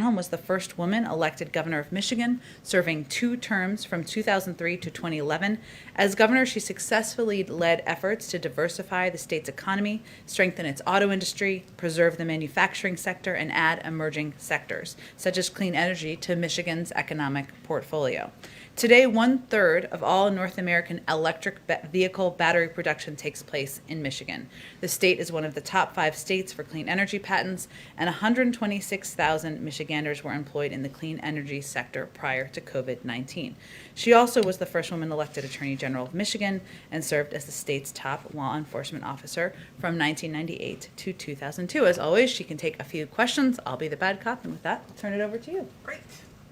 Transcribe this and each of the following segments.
Granholm was the first woman elected governor of Michigan, serving 2 terms from 2003 to 2011. As governor, she successfully led efforts to diversify the state's economy, strengthen its auto industry, preserve the manufacturing sector, and add emerging sectors, such as clean energy, to Michigan's economic portfolio. Today, 1/3 of all North American electric vehicle battery production takes place in Michigan. The state is one of the top 5 states for clean energy patents, and 126,000 Michiganders were employed in the clean energy sector prior to COVID-19. She also was the first woman elected Attorney General of Michigan and served as the state's top law enforcement officer from 1998 to 2002. As always, she can take a few questions. I'll be the bad cop, and with that, I'll turn it over to you.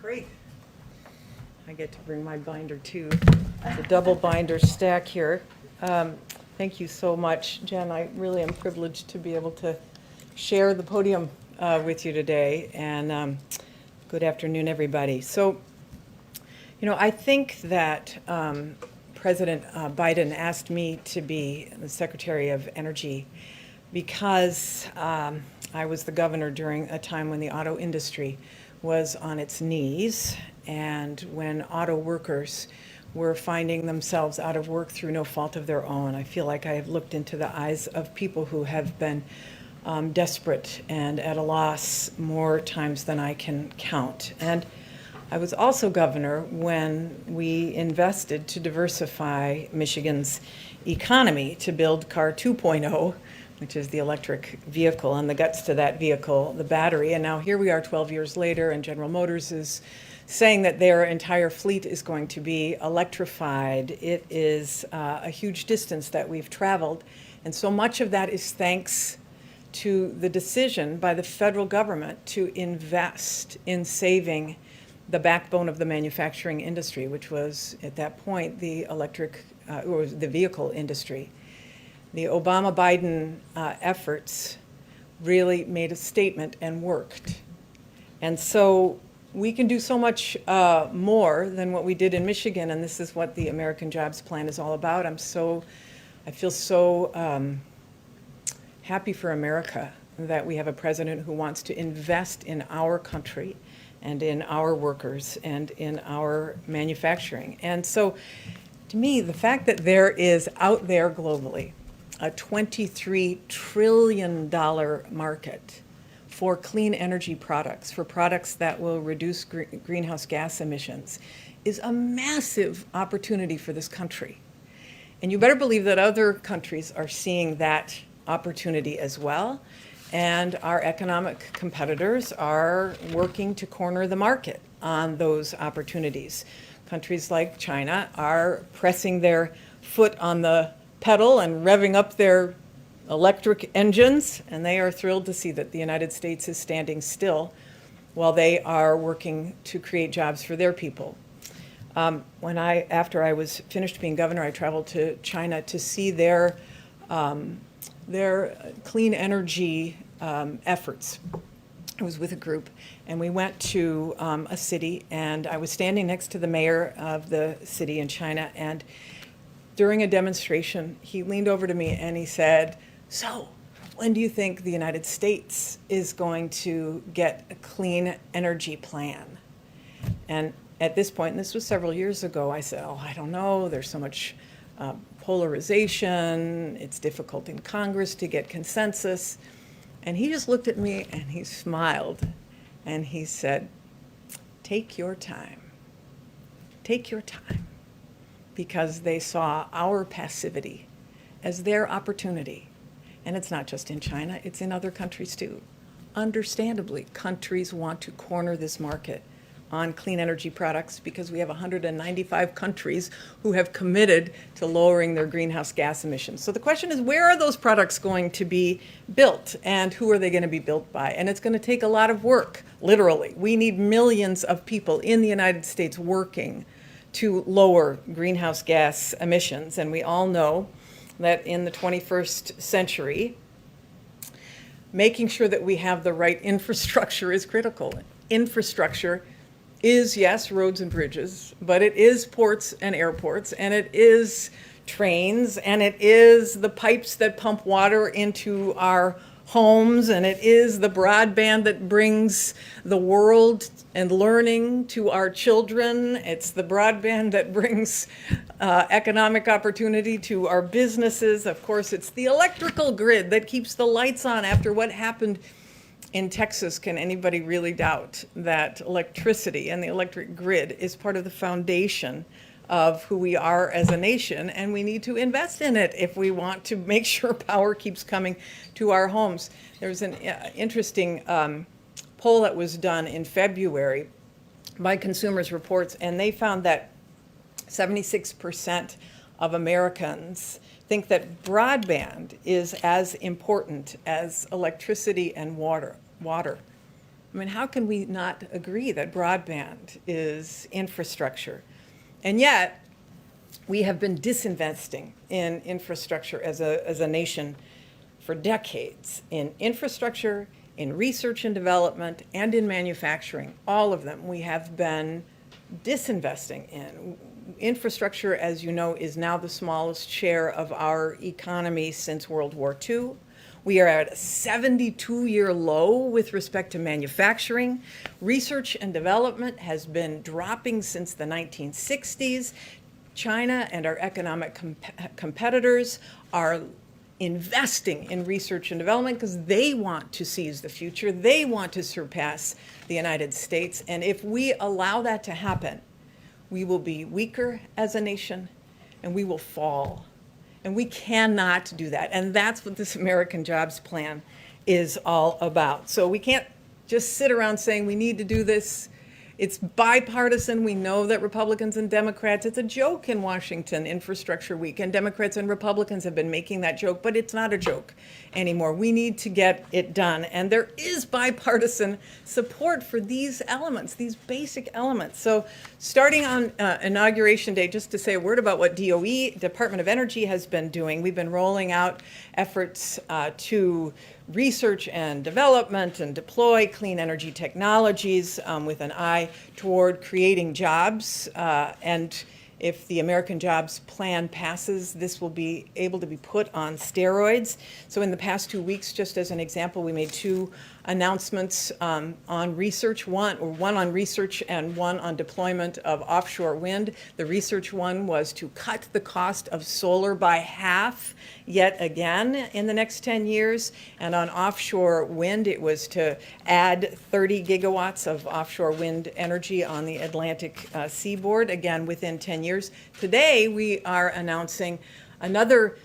Great. I get to bring my binder too. The double binder stack here. Thank you so much, Jen. I really am privileged to be able to share the podium with you today. And good afternoon, everybody. So, I think that President Biden asked me to be the Secretary of Energy because I was the governor during a time when the auto industry was on its knees, and when auto workers were finding themselves out of work through no fault of their own. I feel like I have looked into the eyes of people who have been desperate and at a loss more times than I can count. And I was also governor when we invested to diversify Michigan's economy to build CAR 2.0, which is the electric vehicle, and the guts to that vehicle, the battery. And now here we are 12 years later, and General Motors is saying that their entire fleet is going to be electrified. It is a huge distance that we've traveled, and so much of that is thanks to the decision by the federal government to invest in saving the backbone of the manufacturing industry, which was at that point the or the vehicle industry. The Obama-Biden efforts really made a statement and worked. And so we can do so much more than what we did in Michigan, and this is what the American Jobs Plan is all about. I feel so happy for America that we have a president who wants to invest in our country and in our workers and in our manufacturing. And so to me, the fact that there is out there globally a $23 trillion market for clean energy products, for products that will reduce greenhouse gas emissions, is a massive opportunity for this country. And you better believe that other countries are seeing that opportunity as well. And our economic competitors are working to corner the market on those opportunities. Countries like China are pressing their foot on the pedal and revving up their electric engines, and they are thrilled to see that the United States is standing still while they are working to create jobs for their people. After I was finished being governor, I traveled to China to see their clean energy efforts. I was with a group, and we went to a city, and I was standing next to the mayor of the city in China, and during a demonstration, he leaned over to me and he said, "So, when do you think the United States is going to get a clean energy plan?" And at this point, and this was several years ago, I said, "Oh, I don't know. There's so much polarization. It's difficult in Congress to get consensus." And he just looked at me and he smiled and he said, "Take your time. Take your time." Because they saw our passivity as their opportunity. And it's not just in China, it's in other countries too. Understandably, countries want to corner this market on clean energy products because we have 195 countries who have committed to lowering their greenhouse gas emissions. So the question is, where are those products going to be built, and who are they going to be built by? And it's going to take a lot of work, literally. We need millions of people in the United States working to lower greenhouse gas emissions. And we all know that in the 21st century, making sure that we have the right infrastructure is critical. Infrastructure is, yes, roads and bridges, but it is ports and airports, and it is trains, and it is the pipes that pump water into our homes, and it is the broadband that brings the world and learning to our children. It's the broadband that brings economic opportunity to our businesses. Of course, it's the electrical grid that keeps the lights on after what happened in Texas. Can anybody really doubt that electricity and the electric grid is part of the foundation of who we are as a nation, and we need to invest in it if we want to make sure power keeps coming to our homes. There's an interesting poll that was done in February by Consumers Reports, and they found that 76% of Americans think that broadband is as important as electricity and water. I mean, how can we not agree that broadband is infrastructure? And yet, we have been disinvesting in infrastructure as a nation for decades, in infrastructure, in research and development, and in manufacturing. All of them we have been disinvesting in. Infrastructure, as you know, is now the smallest share of our economy since World War II. We are at a 72-year low with respect to manufacturing. Research and development has been dropping since the 1960s. China and our economic competitors are investing in research and development because they want to seize the future. They want to surpass the United States. And if we allow that to happen, we will be weaker as a nation and we will fall. And we cannot do that. And that's what this American Jobs Plan is all about. So we can't just sit around saying we need to do this. It's bipartisan. We know that Republicans and Democrats, it's a joke in Washington, Infrastructure Week, and Democrats and Republicans have been making that joke, but it's not a joke anymore. We need to get it done. And there is bipartisan support for these elements, these basic elements. So starting on Inauguration Day, just to say a word about what DOE, Department of Energy, has been doing, we've been rolling out efforts to research and development and deploy clean energy technologies with an eye toward creating jobs. And if the American Jobs Plan passes, this will be able to be put on steroids. So in the past 2 weeks, just as an example, we made 2 announcements on research, one on research and one on deployment of offshore wind. The research one was to cut the cost of solar by half yet again in the next 10 years. And on offshore wind, it was to add 30 gigawatts of offshore wind energy on the Atlantic seaboard, again within 10 years. Today, we are announcing another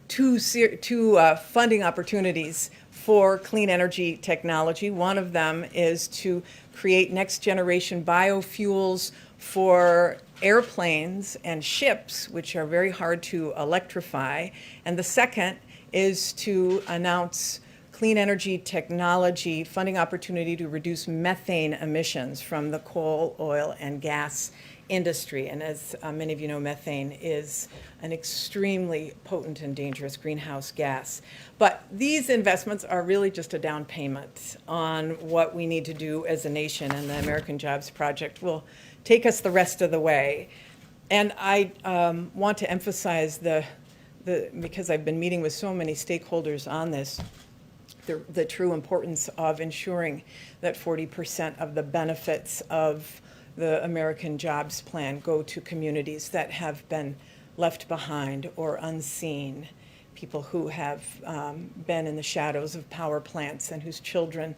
two funding opportunities for clean energy technology. One of them is to create next generation biofuels for airplanes and ships, which are very hard to electrify. And the second is to announce clean energy technology funding opportunity to reduce methane emissions from the coal, oil, and gas industry. And as many of you know, methane is an extremely potent and dangerous greenhouse gas. But these investments are really just a down payment on what we need to do as a nation, and the American Jobs Project will take us the rest of the way. And I want to emphasize because I've been meeting with so many stakeholders on this, the true importance of ensuring that 40% of the benefits of the American Jobs Plan go to communities that have been left behind or unseen, people who have been in the shadows of power plants and whose children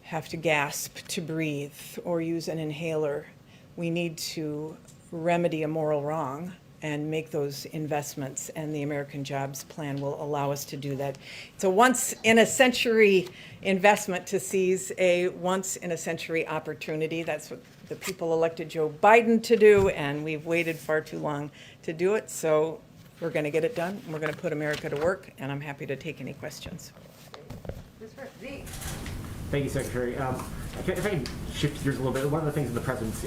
have to gasp to breathe or use an inhaler. We need to remedy a moral wrong and make those investments, and the American Jobs Plan will allow us to do that. It's a once-in-a-century investment to seize a once-in-a-century opportunity. That's what the people elected Joe Biden to do, and we've waited far too long to do it. So we're going to get it done, and we're going to put America to work, and I'm happy to take any questions. Thank you, Secretary. If I can shift gears a little bit, one of the things in the President's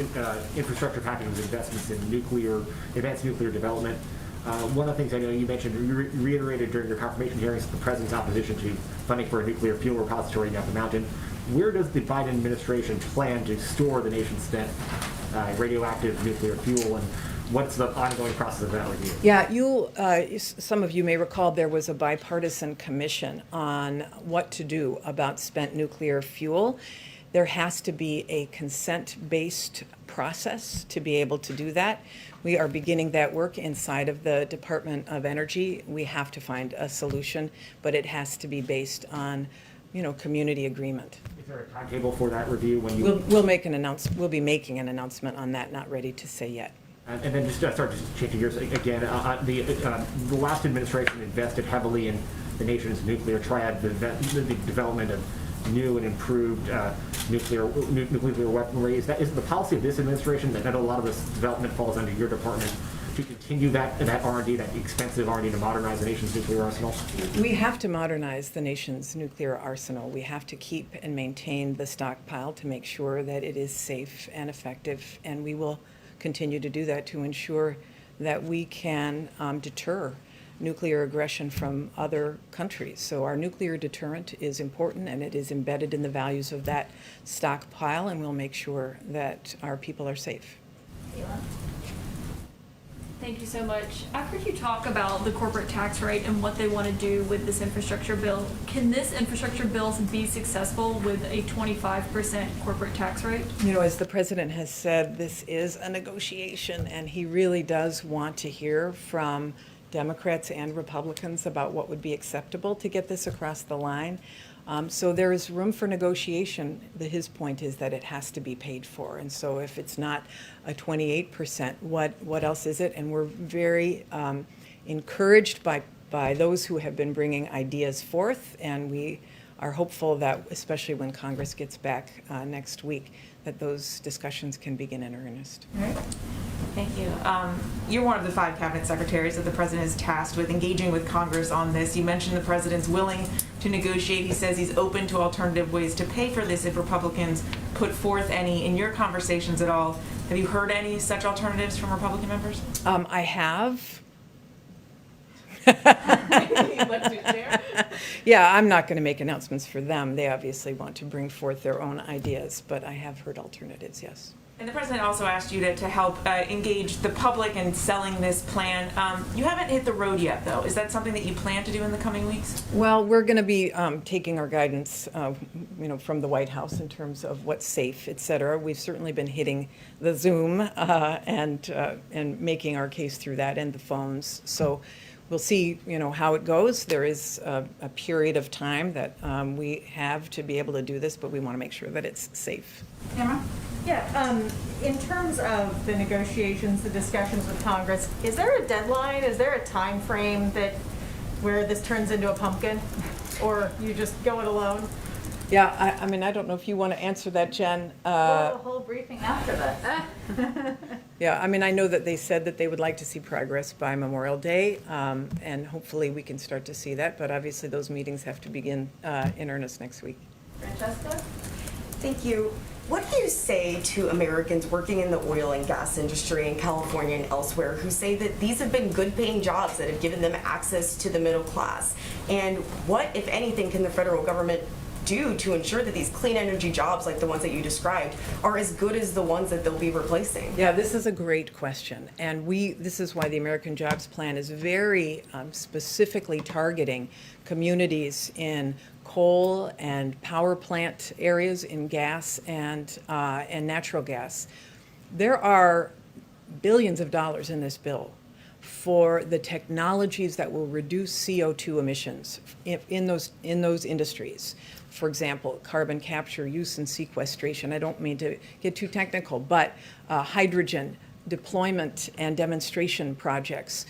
infrastructure package was investments in advanced nuclear development. One of the things I know you mentioned, you reiterated during your confirmation hearings, the President's opposition to funding for a nuclear fuel repository down the mountain. Where does the Biden administration plan to store the nation's spent radioactive nuclear fuel, and what's the ongoing process of that review? Yeah, some of you may recall there was a bipartisan commission on what to do about spent nuclear fuel. There has to be a consent-based process to be able to do that. We are beginning that work inside of the Department of Energy. We have to find a solution, but it has to be based on, community agreement. Is there a timetable for that review when you? We'll make an announcement. We'll be making an announcement on that. Not ready to say yet. And then just changing gears again, the last administration invested heavily in the nation's nuclear triad, the development of new and improved nuclear weaponry. Is the policy of this administration that a lot of this development falls under your department to continue that R&D, that expensive R&D to modernize the nation's nuclear arsenal? We have to modernize the nation's nuclear arsenal. We have to keep and maintain the stockpile to make sure that it is safe and effective, and we will continue to do that to ensure that we can deter nuclear aggression from other countries. So our nuclear deterrent is important, and it is embedded in the values of that stockpile, and we'll make sure that our people are safe. Thank you so much. I've heard you talk about the corporate tax rate and what they want to do with this infrastructure bill. Can this infrastructure bill be successful with a 25% corporate tax rate? As the president has said, this is a negotiation, and he really does want to hear from Democrats and Republicans about what would be acceptable to get this across the line. So there is room for negotiation. His point is that it has to be paid for. And so if it's not a 28%, what else is it? And we're very encouraged by those who have been bringing ideas forth, and we are hopeful that, especially when Congress gets back next week, that those discussions can begin in earnest. All right. Thank you. You're one of the 5 cabinet secretaries that the president is tasked with engaging with Congress on this. You mentioned the president's willing to negotiate. He says he's open to alternative ways to pay for this if Republicans put forth any. In your conversations at all, have you heard any such alternatives from Republican members? I have. You'd like to share? Yeah, I'm not going to make announcements for them. They obviously want to bring forth their own ideas, but I have heard alternatives, yes. And the president also asked you to help engage the public in selling this plan. You haven't hit the road yet, though. Is that something that you plan to do in the coming weeks? Well, we're going to be taking our guidance, from the White House in terms of what's safe, et cetera. We've certainly been hitting the Zoom and making our case through that and the phones. So we'll see, how it goes. There is a period of time that we have to be able to do this, but we want to make sure that it's safe. Tamara? Yeah, in terms of the negotiations, the discussions with Congress, is there a deadline? Is there a time frame where this turns into a pumpkin? Or you just go it alone? Yeah, I don't know if you want to answer that, Jen. Or a whole briefing after that? Yeah, I know that they said that they would like to see progress by Memorial Day, and hopefully we can start to see that, but obviously those meetings have to begin in earnest next week. Francesca? Thank you. What do you say to Americans working in the oil and gas industry in California and elsewhere who say that these have been good-paying jobs that have given them access to the middle class? And what, if anything, can the federal government do to ensure that these clean energy jobs, like the ones that you described, are as good as the ones that they'll be replacing? Yeah, this is a great question. And this is why the American Jobs Plan is very specifically targeting communities in coal and power plant areas, in gas and natural gas. There are billions of dollars in this bill for the technologies that will reduce CO2 emissions in those industries. For example, carbon capture, use, and sequestration. I don't mean to get too technical, but hydrogen deployment and demonstration projects.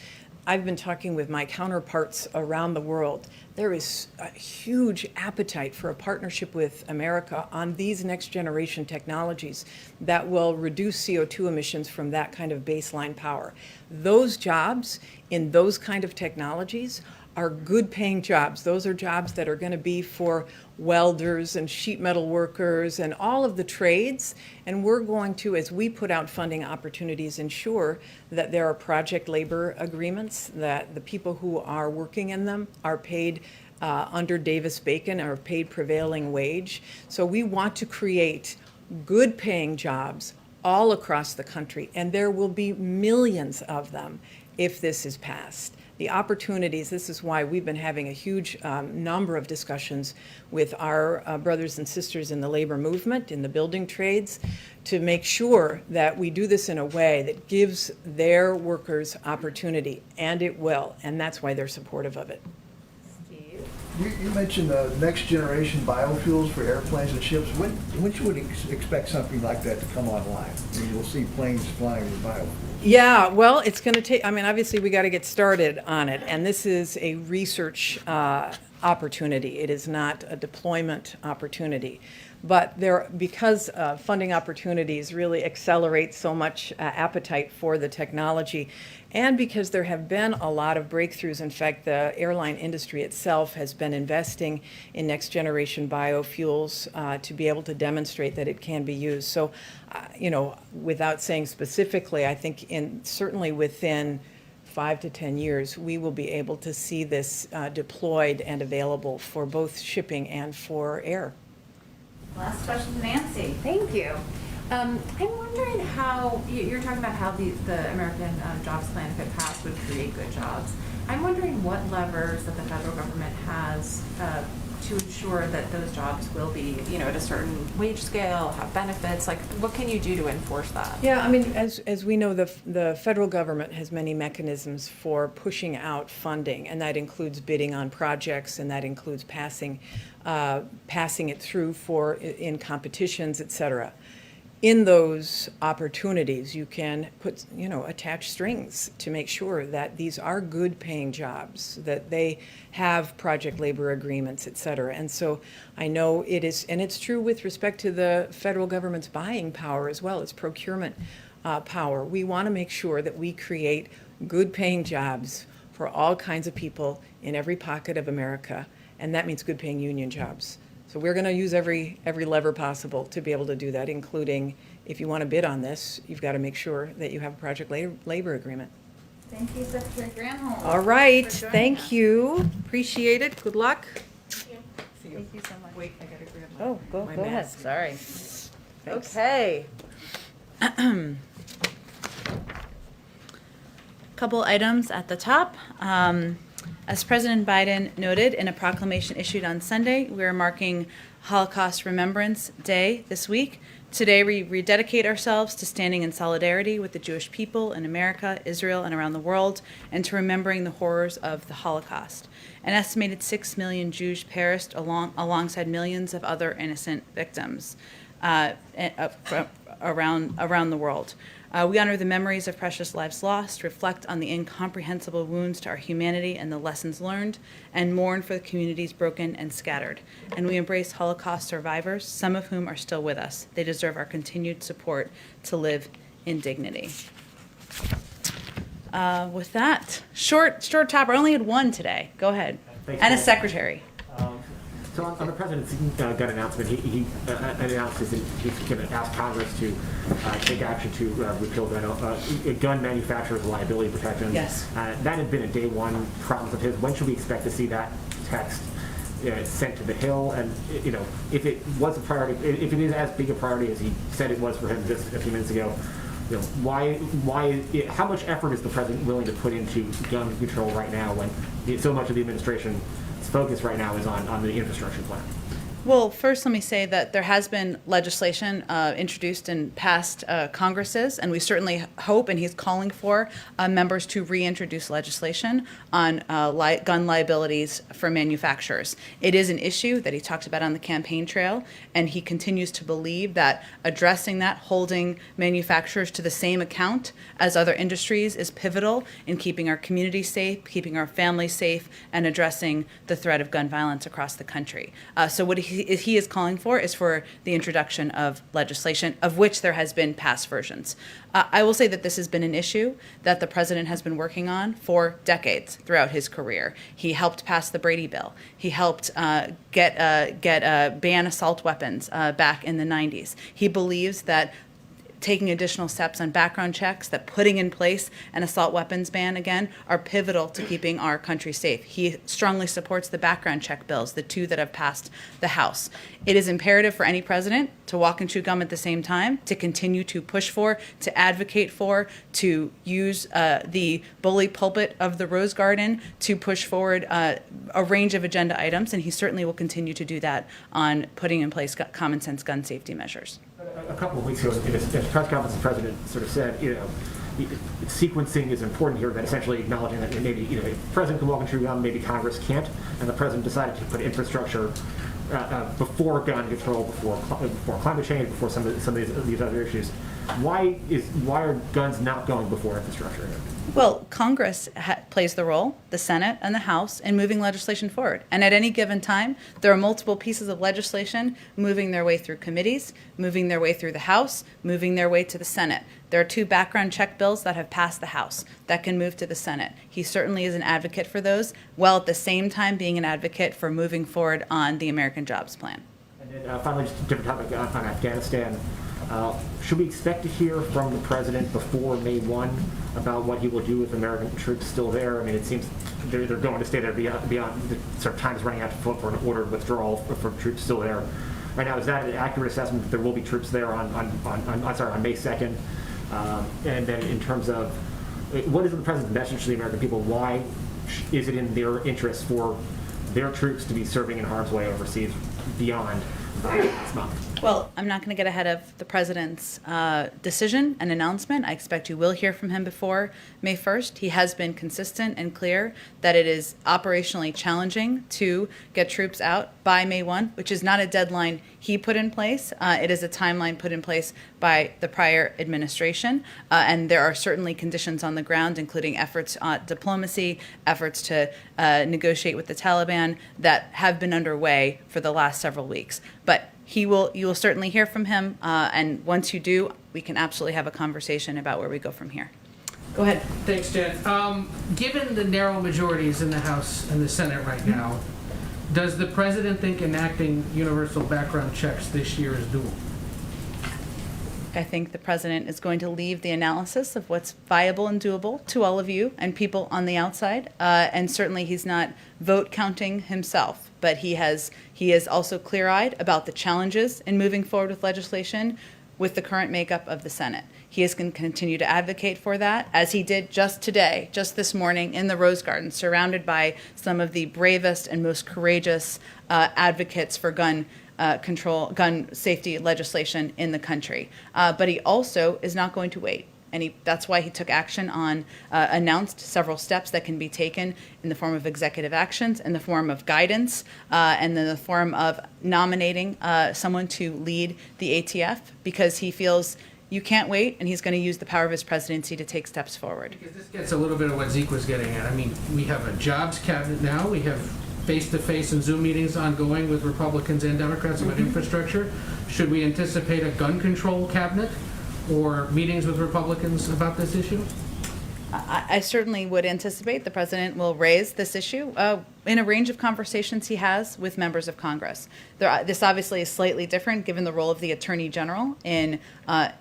I've been talking with my counterparts around the world. There is a huge appetite for a partnership with America on these next generation technologies that will reduce CO2 emissions from that kind of baseline power. Those jobs in those kind of technologies are good paying jobs. Those are jobs that are going to be for welders and sheet metal workers and all of the trades. And we're going to, as we put out funding opportunities, ensure that there are project labor agreements, that the people who are working in them are paid under Davis-Bacon, are paid prevailing wage. So we want to create good paying jobs all across the country, and there will be millions of them if this is passed. The opportunities, this is why we've been having a huge number of discussions with our brothers and sisters in the labor movement, in the building trades, to make sure that we do this in a way that gives their workers opportunity, and it will, and that's why they're supportive of it. You mentioned next generation biofuels for airplanes and ships. When should we expect something like that to come online? I mean, we'll see planes flying with biofuels. Yeah, well, it's going to take, I mean, obviously, we got to get started on it, and this is a research opportunity. It is not a deployment opportunity. But because funding opportunities really accelerate so much appetite for the technology, and because there have been a lot of breakthroughs. In fact, the airline industry itself has been investing in next generation biofuels to be able to demonstrate that it can be used. So, without saying specifically, I think certainly within 5 to 10 years, we will be able to see this deployed and available for both shipping and for air. Last question, Nancy. Thank you. I'm wondering how, you're talking about how the American Jobs Plan, if it passed, would create good jobs. I'm wondering what levers that the federal government has to ensure that those jobs will be, at a certain wage scale, have benefits. Like, what can you do to enforce that? Yeah, I mean, as we know, the federal government has many mechanisms for pushing out funding, and that includes bidding on projects, and that includes passing it through in competitions, et cetera. In those opportunities, you can attach strings to make sure that these are good paying jobs, that they have project labor agreements, et cetera. And so I know it is, and it's true with respect to the federal government's buying power as well, its procurement power. We want to make sure that we create good paying jobs for all kinds of people in every pocket of America, and that means good paying union jobs. So we're going to use every lever possible to be able to do that, including if you want to bid on this, you've got to make sure that you have a project labor agreement. Thank you, Secretary Granholm. All right, for joining thank us. you. Appreciate it. Good luck. Thank you so much. Wait, I got to grab Oh, go my ahead. mask. Sorry. Thanks. Okay. Couple items at the top. As President Biden noted in a proclamation issued on Sunday, we are marking Holocaust Remembrance Day this week. Today, we rededicate ourselves to standing in solidarity with the Jewish people in America, Israel, and around the world, and to remembering the horrors of the Holocaust. An estimated 6 million Jews perished alongside millions of other innocent victims around the world. We honor the memories of precious lives lost, reflect on the incomprehensible wounds to our humanity and the lessons learned, and mourn for the communities broken and scattered. And we embrace Holocaust survivors, some of whom are still with us. They deserve our continued support to live in dignity. With that, short topper. I only had one today. Go ahead. Thanks, And a Paul. secretary. So on the president's gun announcement, he announced he's going to ask Congress to take action to repeal gun manufacturers' liability protection. Yes. That had been a day one promise of his. When should we expect to see that text sent to the Hill? And if it was a priority, if it is as big a priority as he said it was for him just a few minutes ago, how much effort is the president willing to put into gun control right now when so much of the administration's focus right now is on the infrastructure plan? Well, first, let me say that there has been legislation introduced in past Congresses, and we certainly hope, and he's calling for members to reintroduce legislation on gun liabilities for manufacturers. It is an issue that he talked about on the campaign trail, and he continues to believe that addressing that, holding manufacturers to the same account as other industries, is pivotal in keeping our communities safe, keeping our families safe, and addressing the threat of gun violence across the country. So what he is calling for is for the introduction of legislation, of which there has been past versions. I will say that this has been an issue that the president has been working on for decades throughout his career. He helped pass the Brady Bill. He helped ban assault weapons back in the 90s. He believes that taking additional steps on background checks, that putting in place an assault weapons ban again are pivotal to keeping our country safe. He strongly supports the background check bills, the two that have passed the House. It is imperative for any president to walk and chew gum at the same time, to continue to push for, to advocate for, to use the bully pulpit of the Rose Garden to push forward a range of agenda items, and he certainly will continue to do that on putting in place common sense gun safety measures. A couple of weeks ago, in a press conference, the president sort of said, sequencing is important here, that essentially acknowledging that maybe, the president can walk and chew gum, maybe Congress can't, and the president decided to put infrastructure before gun control, before climate change, before some of these other issues. Why are guns not going before infrastructure? Well, Congress plays the role, the Senate and the House, in moving legislation forward. And at any given time, there are multiple pieces of legislation moving their way through committees, moving their way through the House, moving their way to the Senate. There are 2 background check bills that have passed the House that can move to the Senate. He certainly is an advocate for those, while at the same time being an advocate for moving forward on the American Jobs Plan. And then finally, just a different topic on Afghanistan. Should we expect to hear from the president before May 1 about what he will do with American troops still there? I mean, it seems they're going to stay there beyond the sort of time is running out for an ordered withdrawal for troops still there. Right now, is that an accurate assessment that there will be troops there on May 2nd? And then in terms of what is the president's message to the American people? Why is it in their interest for their troops to be serving in harm's way overseas beyond this month? Well, I'm not going to get ahead of the president's decision and announcement. I expect you will hear from him before May 1st. He has been consistent and clear that it is operationally challenging to get troops out by May 1, which is not a deadline he put in place. It is a timeline put in place by the prior administration. And there are certainly conditions on the ground, including efforts at diplomacy, efforts to negotiate with the Taliban that have been underway for the last several weeks. But you will certainly hear from him, and once you do, we can absolutely have a conversation about where we go from here. Go ahead. Thanks, Jen. Given the narrow majorities in the House and the Senate right now, does the president think enacting universal background checks this year is doable? I think the president is going to leave the analysis of what's viable and doable to all of you and people on the outside. And certainly he's not vote counting himself, but he is also clear-eyed about the challenges in moving forward with legislation with the current makeup of the Senate. He is going to continue to advocate for that, as he did just today, just this morning in the Rose Garden, surrounded by some of the bravest and most courageous advocates for gun safety legislation in the country. But he also is not going to wait. And that's why he took action on, announced several steps that can be taken in the form of executive actions, in the form of guidance, and in the form of nominating someone to lead the ATF, because he feels you can't wait, and he's going to use the power of his presidency to take steps forward. Because this gets a little bit of what Zeke was getting at. I mean, we have a jobs cabinet now. We have face-to-face and Zoom meetings ongoing with Republicans and Democrats about infrastructure. Should we anticipate a gun control cabinet or meetings with Republicans about this issue? I certainly would anticipate the president will raise this issue in a range of conversations he has with members of Congress. This obviously is slightly different given the role of the Attorney General in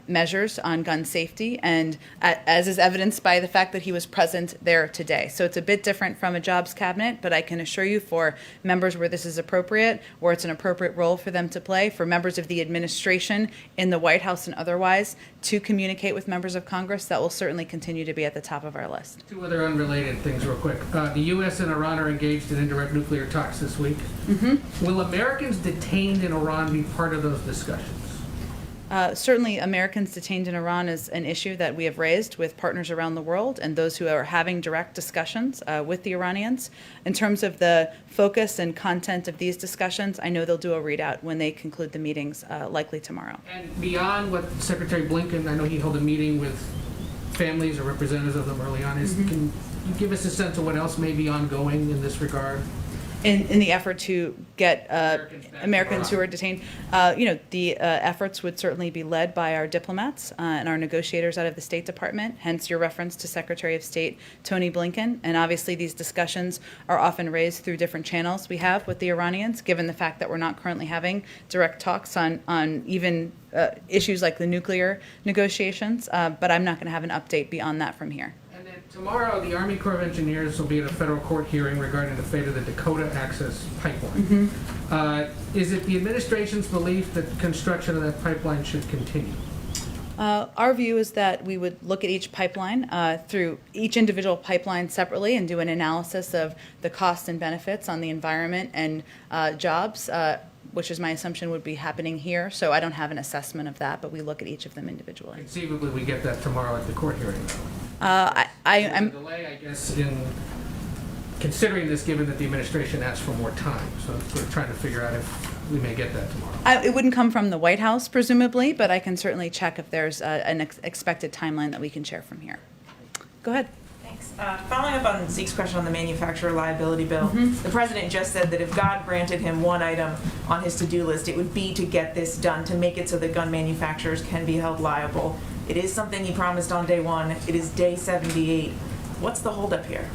measures on gun safety, and as is evidenced by the fact that he was present there today. So it's a bit different from a jobs cabinet, but I can assure you for members where this is appropriate, where it's an appropriate role for them to play, for members of the administration in the White House and otherwise to communicate with members of Congress, that will certainly continue to be at the top of our list. 2 other unrelated things real quick. The U.S. and Iran are engaged in indirect nuclear talks this week. Mm-hmm. Will Americans detained in Iran be part of those discussions? Certainly, Americans detained in Iran is an issue that we have raised with partners around the world and those who are having direct discussions with the Iranians. In terms of the focus and content of these discussions, I know they'll do a readout when they conclude the meetings, likely tomorrow. And beyond what Secretary Blinken, I know he held a meeting with families or representatives of them early on. Can you give us a sense of what else may be ongoing in this regard? in the effort to get Americans who abroad. are detained. The efforts would certainly be led by our diplomats and our negotiators out of the State Department, hence your reference to Secretary of State Tony Blinken. And obviously these discussions are often raised through different channels we have with the Iranians, given the fact that we're not currently having direct talks on even issues like the nuclear negotiations. But I'm not going to have an update beyond that from here. And then tomorrow, the Army Corps of Engineers will be at a federal court hearing regarding the fate of the Dakota Access Pipeline. Is it the administration's belief that construction of that pipeline should continue? Our view is that we would look at each pipeline through each individual pipeline separately and do an analysis of the costs and benefits on the environment and jobs, which is my assumption would be happening here. So I don't have an assessment of that, but we look at each of them individually. Conceivably, we get that tomorrow at the court hearing, though. I'm There's a delay, I guess, in considering this, given that the administration asked for more time. So we're trying to figure out if we may get that tomorrow. It wouldn't come from the White House, presumably, but I can certainly check if there's an expected timeline that we can share from here. Go ahead. Thanks. Following up on Zeke's question on the manufacturer liability bill, the president just said that if God granted him one item on his to-do list, it would be to get this done, to make it so that gun manufacturers can be held liable. It is something he promised on day one. It is day 78. What's the holdup here?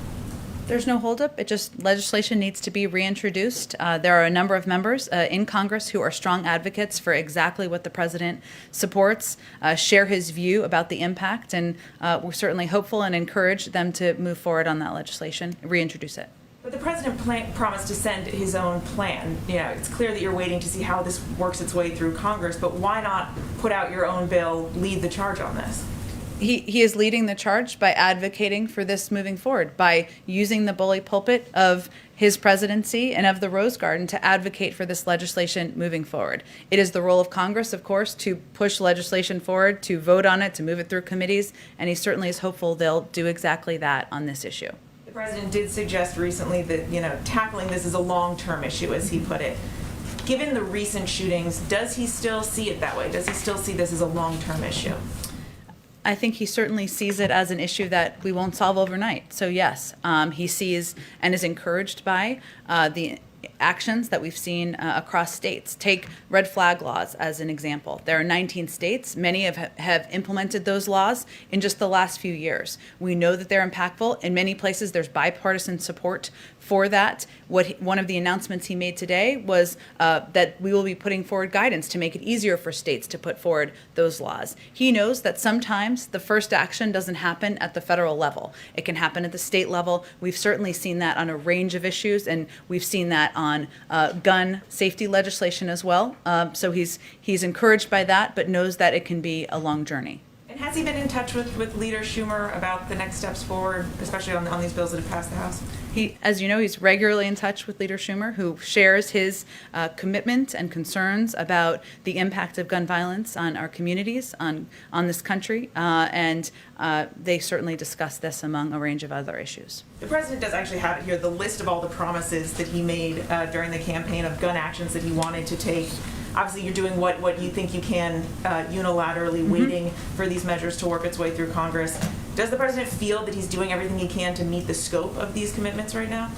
There's no holdup. It just, legislation needs to be reintroduced. There are a number of members in Congress who are strong advocates for exactly what the president supports, share his view about the impact, and we're certainly hopeful and encourage them to move forward on that legislation, reintroduce it. But the president promised to send his own plan. It's clear that you're waiting to see how this works its way through Congress, but why not put out your own bill, lead the charge on this? He is leading the charge by advocating for this moving forward, by using the bully pulpit of his presidency and of the Rose Garden to advocate for this legislation moving forward. It is the role of Congress, of course, to push legislation forward, to vote on it, to move it through committees, and he certainly is hopeful they'll do exactly that on this issue. The president did suggest recently that, tackling this is a long-term issue, as he put it. Given the recent shootings, does he still see it that way? Does he still see this as a long-term issue? I think he certainly sees it as an issue that we won't solve overnight. So yes, he sees and is encouraged by the actions that we've seen across states. Take red flag laws as an example. There are 19 states. Many have implemented those laws in just the last few years. We know that they're impactful. In many places, there's bipartisan support for that. One of the announcements he made today was that we will be putting forward guidance to make it easier for states to put forward those laws. He knows that sometimes the first action doesn't happen at the federal level. It can happen at the state level. We've certainly seen that on a range of issues, and we've seen that on gun safety legislation as well. So he's encouraged by that, but knows that it can be a long journey. And has he been in touch with Leader Schumer about the next steps forward, especially on these bills that have passed the House? As you know, he's regularly in touch with Leader Schumer, who shares his commitment and concerns about the impact of gun violence on our communities, on this country, and they certainly discuss this among a range of other issues. The president does actually have it here, the list of all the promises that he made during the campaign of gun actions that he wanted to take. Obviously, you're doing what you think you can unilaterally, waiting for these measures to work its way through Congress. Does the president feel that he's doing everything he can to meet the scope of these commitments right now?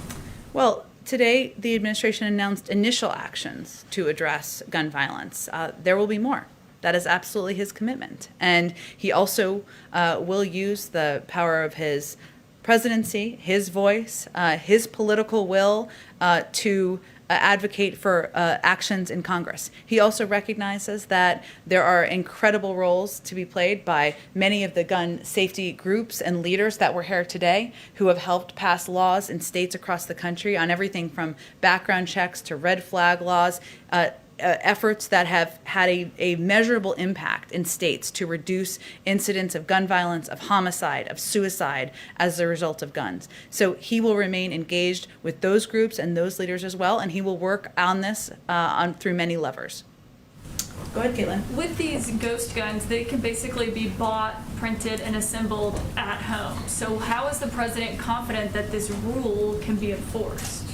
Well, today the administration announced initial actions to address gun violence. There will be more. That is absolutely his commitment. And he also will use the power of his presidency, his voice, his political will to advocate for actions in Congress. He also recognizes that there are incredible roles to be played by many of the gun safety groups and leaders that were here today who have helped pass laws in states across the country on everything from background checks to red flag laws, efforts that have had a measurable impact in states to reduce incidents of gun violence, of homicide, of suicide as a result of guns. So he will remain engaged with those groups and those leaders as well, and he will work on this through many levers. Go ahead, Caitlin. With these ghost guns, they can basically be bought, printed, and assembled at home. So how is the president confident that this rule can be enforced?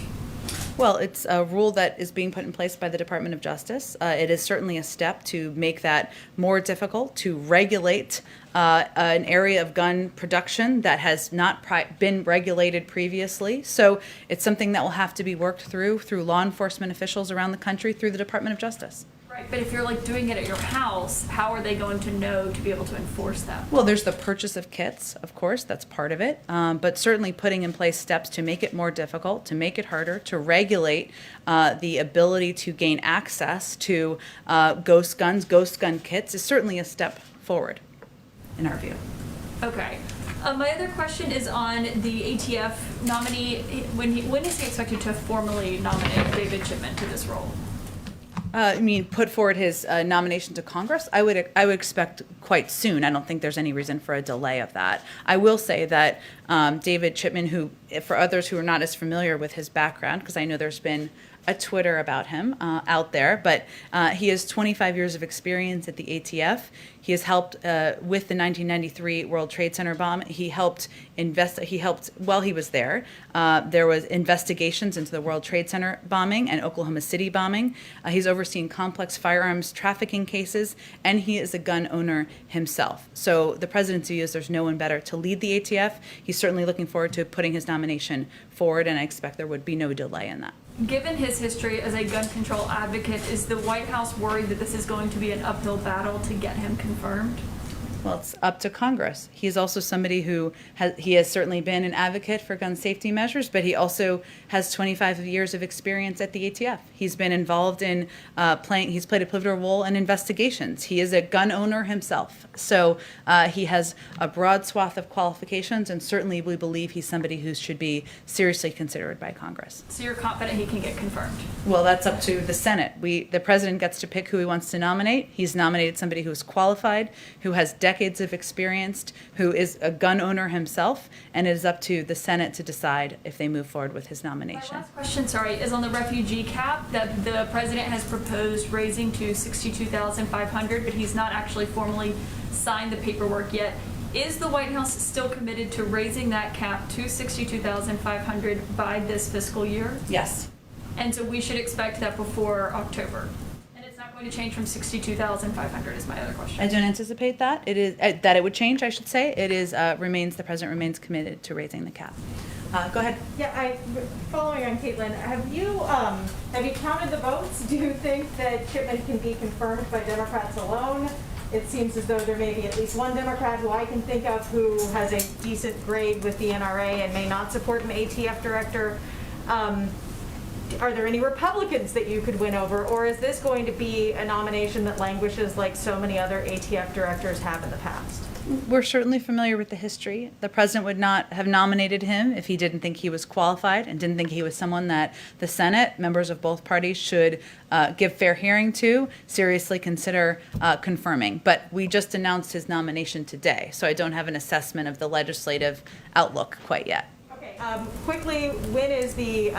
Well, it's a rule that is being put in place by the Department of Justice. It is certainly a step to make that more difficult, to regulate an area of gun production that has not been regulated previously. So it's something that will have to be worked through law enforcement officials around the country, through the Department of Justice. Right, but if you're like doing it at your house, how are they going to know to be able to enforce that? Well, there's the purchase of kits, of course, that's part of it. But certainly putting in place steps to make it more difficult, to make it harder, to regulate the ability to gain access to ghost gun kits is certainly a step forward, in our view. Okay. My other question is on the ATF nominee. When is he expected to formally nominate David Chipman to this role? I mean, put forward his nomination to Congress? I would expect quite soon. I don't think there's any reason for a delay of that. I will say that David Chipman, who, for others who are not as familiar with his background, because I know there's been a Twitter about him out there, but he has 25 years of experience at the ATF. He has helped with the 1993 World Trade Center bomb. He helped while he was there. There was investigations into the World Trade Center bombing and Oklahoma City bombing. He's overseen complex firearms trafficking cases, and he is a gun owner himself. So the president's view is there's no one better to lead the ATF. He's certainly looking forward to putting his nomination forward, and I expect there would be no delay in that. Given his history as a gun control advocate, is the White House worried that this is going to be an uphill battle to get him confirmed? Well, it's up to Congress. He's also somebody who has certainly been an advocate for gun safety measures, but he also has 25 years of experience at the ATF. He's been involved in he's played a pivotal role in investigations. He is a gun owner himself. So he has a broad swath of qualifications, and certainly we believe he's somebody who should be seriously considered by Congress. So you're confident he can get confirmed? Well, that's up to the Senate. The president gets to pick who he wants to nominate. He's nominated somebody who is qualified, who has decades of experience, who is a gun owner himself, and it is up to the Senate to decide if they move forward with his nomination. My last question, is on the refugee cap that the president has proposed raising to $62,500, but he's not actually formally signed the paperwork yet. Is the White House still committed to raising that cap to $62,500 by this fiscal year? Yes. And so we should expect that before October. And it's not going to change from $62,500 is my other question. I don't anticipate that. It is that it would change, I should say. It is the president remains committed to raising the cap. Go ahead. Yeah, following on Caitlin, have you counted the votes? Do you think that Chipman can be confirmed by Democrats alone? It seems as though there may be at least one Democrat who I can think of who has a decent grade with the NRA and may not support an ATF director. Are there any Republicans that you could win over, or is this going to be a nomination that languishes like so many other ATF directors have in the past? We're certainly familiar with the history. The president would not have nominated him if he didn't think he was qualified and didn't think he was someone that the Senate, members of both parties, should give fair hearing to, seriously consider confirming. But we just announced his nomination today, so I don't have an assessment of the legislative outlook quite yet. Okay, quickly, when is the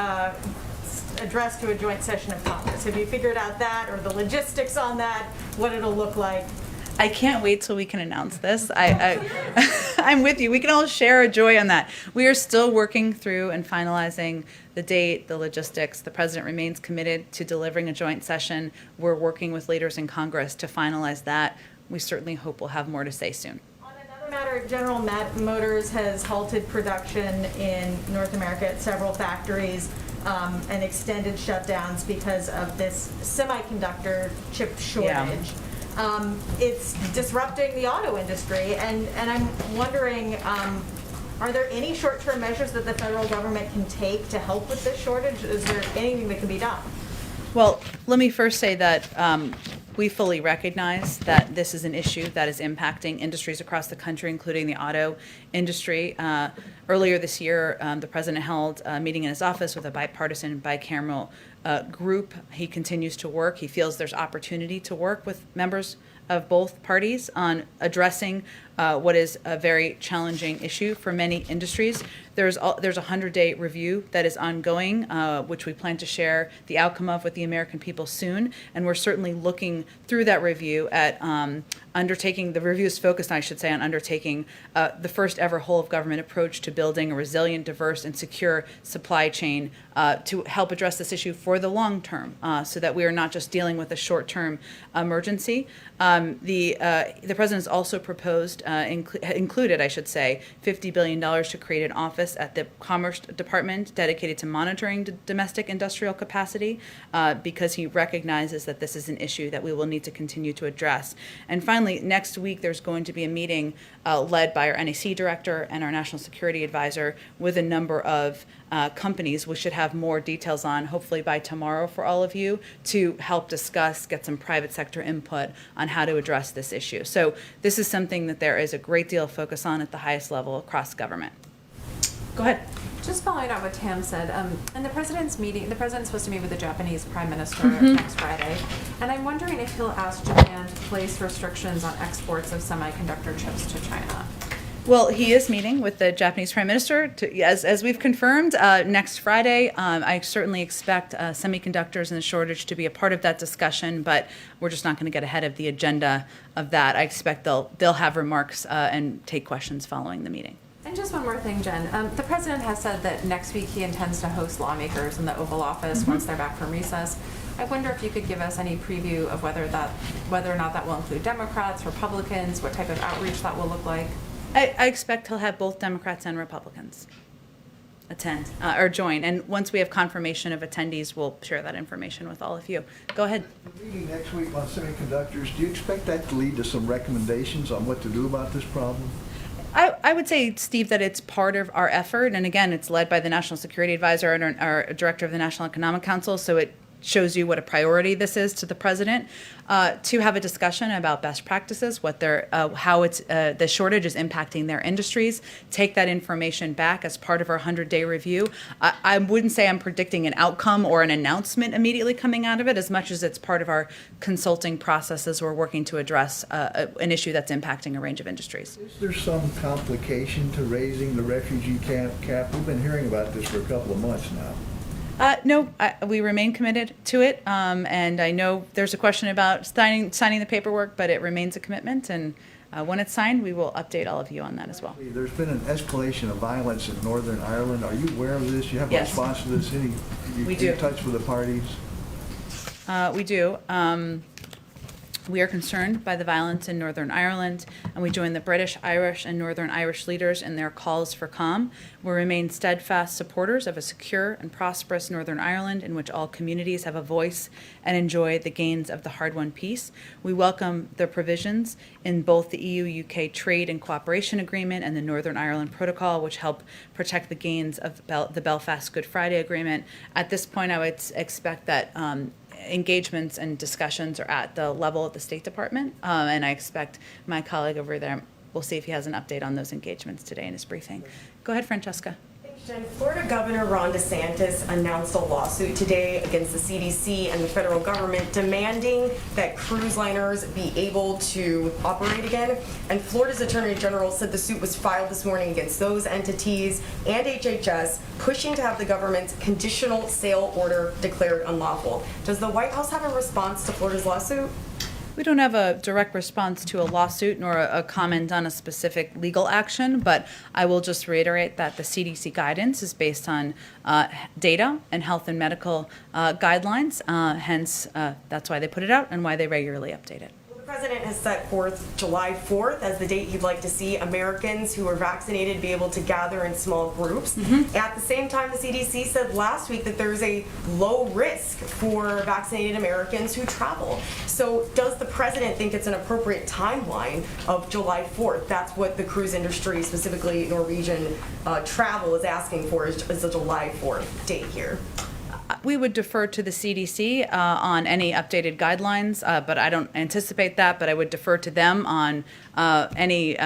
address to a joint session of Congress? Have you figured out that, or the logistics on that, what it'll look like? I can't wait till we can announce this. I'm with you. We can all share a joy on that. We are still working through and finalizing the date, the logistics. The president remains committed to delivering a joint session. We're working with leaders in Congress to finalize that. We certainly hope we'll have more to say soon. On another matter, General Motors has halted production in North America at several factories and extended shutdowns because of this semiconductor chip shortage. Yeah. It's disrupting the auto industry, and I'm wondering, are there any short-term measures that the federal government can take to help with this shortage? Is there anything that can be done? Well, let me first say that we fully recognize that this is an issue that is impacting industries across the country, including the auto industry. Earlier this year, the president held a meeting in his office with a bipartisan, bicameral group. He continues to work. He feels there's opportunity to work with members of both parties on addressing what is a very challenging issue for many industries. There's a 100-day review that is ongoing, which we plan to share the outcome of with the American people soon, and we're certainly looking through that review at undertaking, the review is focused, I should say, on undertaking the first ever whole of government approach to building a resilient, diverse, and secure supply chain to help address this issue for the long term, so that we are not just dealing with a short-term emergency. The president has also proposed, included, I should say, $50 billion to create an office at the Commerce Department dedicated to monitoring domestic industrial capacity, because he recognizes that this is an issue that we will need to continue to address. And finally, next week there's going to be a meeting led by our NEC director and our national security advisor with a number of companies we should have more details on, hopefully by tomorrow for all of you, to help discuss, get some private sector input on how to address this issue. So this is something that there is a great deal of focus on at the highest level across government. Go ahead. Just following up what Tam said, in the president's meeting, the president's supposed to meet with the Japanese prime minister next Friday, and I'm wondering if he'll ask Japan to place restrictions on exports of semiconductor chips to China. Well, he is meeting with the Japanese Prime Minister, as we've confirmed, next Friday. I certainly expect semiconductors and the shortage to be a part of that discussion, but we're just not going to get ahead of the agenda of that. I expect they'll have remarks and take questions following the meeting. And just one more thing, Jen. The president has said that next week he intends to host lawmakers in the Oval Office once they're back from recess. I wonder if you could give us any preview of whether or not that will include Democrats, Republicans, what type of outreach that will look like. I expect he'll have both Democrats and Republicans attend or join. And once we have confirmation of attendees, we'll share that information with all of you. Go ahead. The meeting next week on semiconductors, do you expect that to lead to some recommendations on what to do about this problem? I would say, Steve, that it's part of our effort. And again, it's led by the National Security Advisor and our Director of the National Economic Council. So it shows you what a priority this is to the president, to have a discussion about best practices, what how the shortage is impacting their industries, take that information back as part of our 100-day review. I wouldn't say I'm predicting an outcome or an announcement immediately coming out of it, as much as it's part of our consulting process as we're working to address an issue that's impacting a range of industries. Is there some complication to raising the refugee cap? We've been hearing about this for a couple of months now. No, we remain committed to it, and I know there's a question about signing the paperwork, but it remains a commitment, and when it's signed, we will update all of you on that as well. There's been an escalation of violence in Northern Ireland. Are you aware of this? You have a Yes. response to this? We do. In touch with the parties? We do. We are concerned by the violence in Northern Ireland, and we join the British, Irish, and Northern Irish leaders in their calls for calm. We remain steadfast supporters of a secure and prosperous Northern Ireland in which all communities have a voice and enjoy the gains of the hard-won peace. We welcome the provisions in both the EU-UK Trade and Cooperation Agreement and the Northern Ireland Protocol, which help protect the gains of the Belfast Good Friday Agreement. At this point, I would expect that engagements and discussions are at the level of the State Department, and I expect my colleague over there, we'll see if he has an update on those engagements today in his briefing. Go ahead, Francesca. Jen, Florida Governor Ron DeSantis announced a lawsuit today against the CDC and the federal government demanding that cruise liners be able to operate again. And Florida's Attorney General said the suit was filed this morning against those entities and HHS, pushing to have the government's conditional sale order declared unlawful. Does the White House have a response to Florida's lawsuit? We don't have a direct response to a lawsuit nor a comment on a specific legal action, but I will just reiterate that the CDC guidance is based on data and health and medical guidelines. Hence, that's why they put it out and why they regularly update it. The president has set forth July 4th as the date he'd like to see Americans who are vaccinated be able to gather in small groups. At the same time, the CDC said last week that there's a low risk for vaccinated Americans who travel. So does the president think it's an appropriate timeline of July 4th? That's what the cruise industry, specifically Norwegian travel, is asking for, is a July 4th date here. We would defer to the CDC on any updated guidelines, but I don't anticipate that. But I would defer to them on any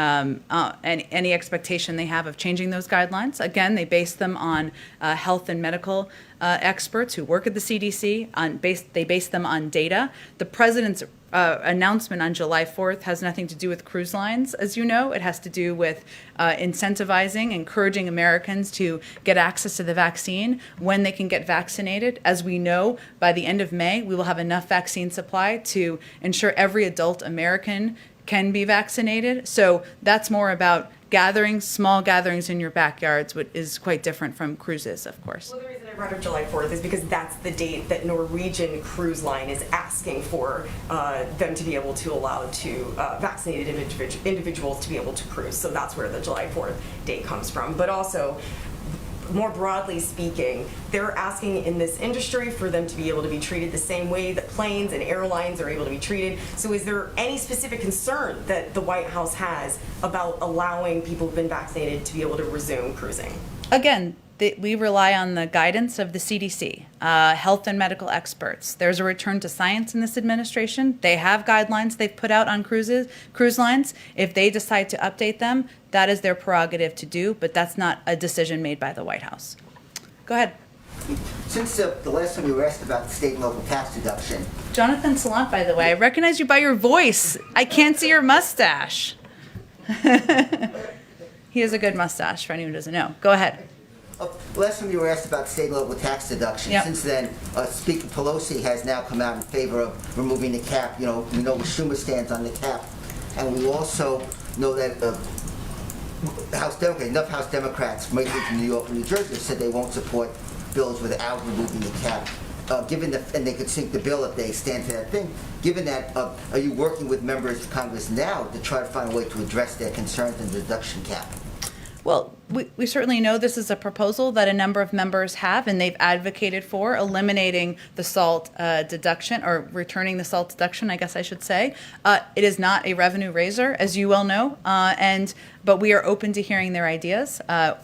expectation they have of changing those guidelines. Again, they base them on health and medical experts who work at the CDC. They base them on data. The president's announcement on July 4th has nothing to do with cruise lines, as you know. It has to do with incentivizing, encouraging Americans to get access to the vaccine when they can get vaccinated. As we know, by the end of May, we will have enough vaccine supply to ensure every adult American can be vaccinated. So that's more about gatherings, small gatherings in your backyards, which is quite different from cruises, of course. Well, the reason I brought up July 4th is because that's the date that Norwegian Cruise Line is asking for them to be able to allow to vaccinated individuals to be able to cruise. So that's where the July 4th date comes from. But also, more broadly speaking, they're asking in this industry for them to be able to be treated the same way that planes and airlines are able to be treated. So is there any specific concern that the White House has about allowing people who've been vaccinated to be able to resume cruising? Again, we rely on the guidance of the CDC, health and medical experts. There's a return to science in this administration. They have guidelines they've put out on cruise lines. If they decide to update them, that is their prerogative to do, but that's not a decision made by the White House. Go ahead. Since the last time you were asked about the state and local tax deduction. Jonathan Salant, by the way, I recognize you by your voice. I can't see your mustache. He has a good mustache, for anyone who doesn't know. Go ahead. Last time you were asked about state and local tax deduction. Yep. Since then, Speaker Pelosi has now come out in favor of removing the cap. You know, we know where Schumer stands on the cap. And we also know that enough House Democrats, mainly from New York and New Jersey, have said they won't support bills without removing the cap. And they could sink the bill if they stand to that thing. Given that, are you working with members of Congress now to try to find a way to address their concerns in the deduction cap? Well, we certainly know this is a proposal that a number of members have, and they've advocated for eliminating the SALT deduction, or returning the SALT deduction, I guess I should say. It is not a revenue raiser, as you well know, but we are open to hearing their ideas,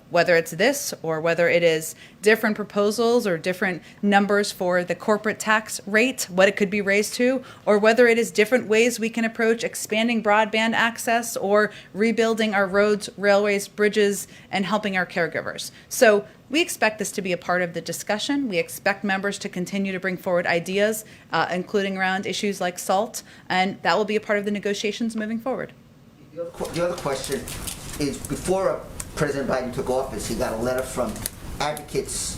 whether it's this or whether it is different proposals or different numbers for the corporate tax rate, what it could be raised to, or whether it is different ways we can approach expanding broadband access or rebuilding our roads, railways, bridges, and helping our caregivers. So we expect this to be a part of the discussion. We expect members to continue to bring forward ideas, including around issues like SALT, and that will be a part of the negotiations moving forward. The other question is, before President Biden took office, he got a letter from advocates,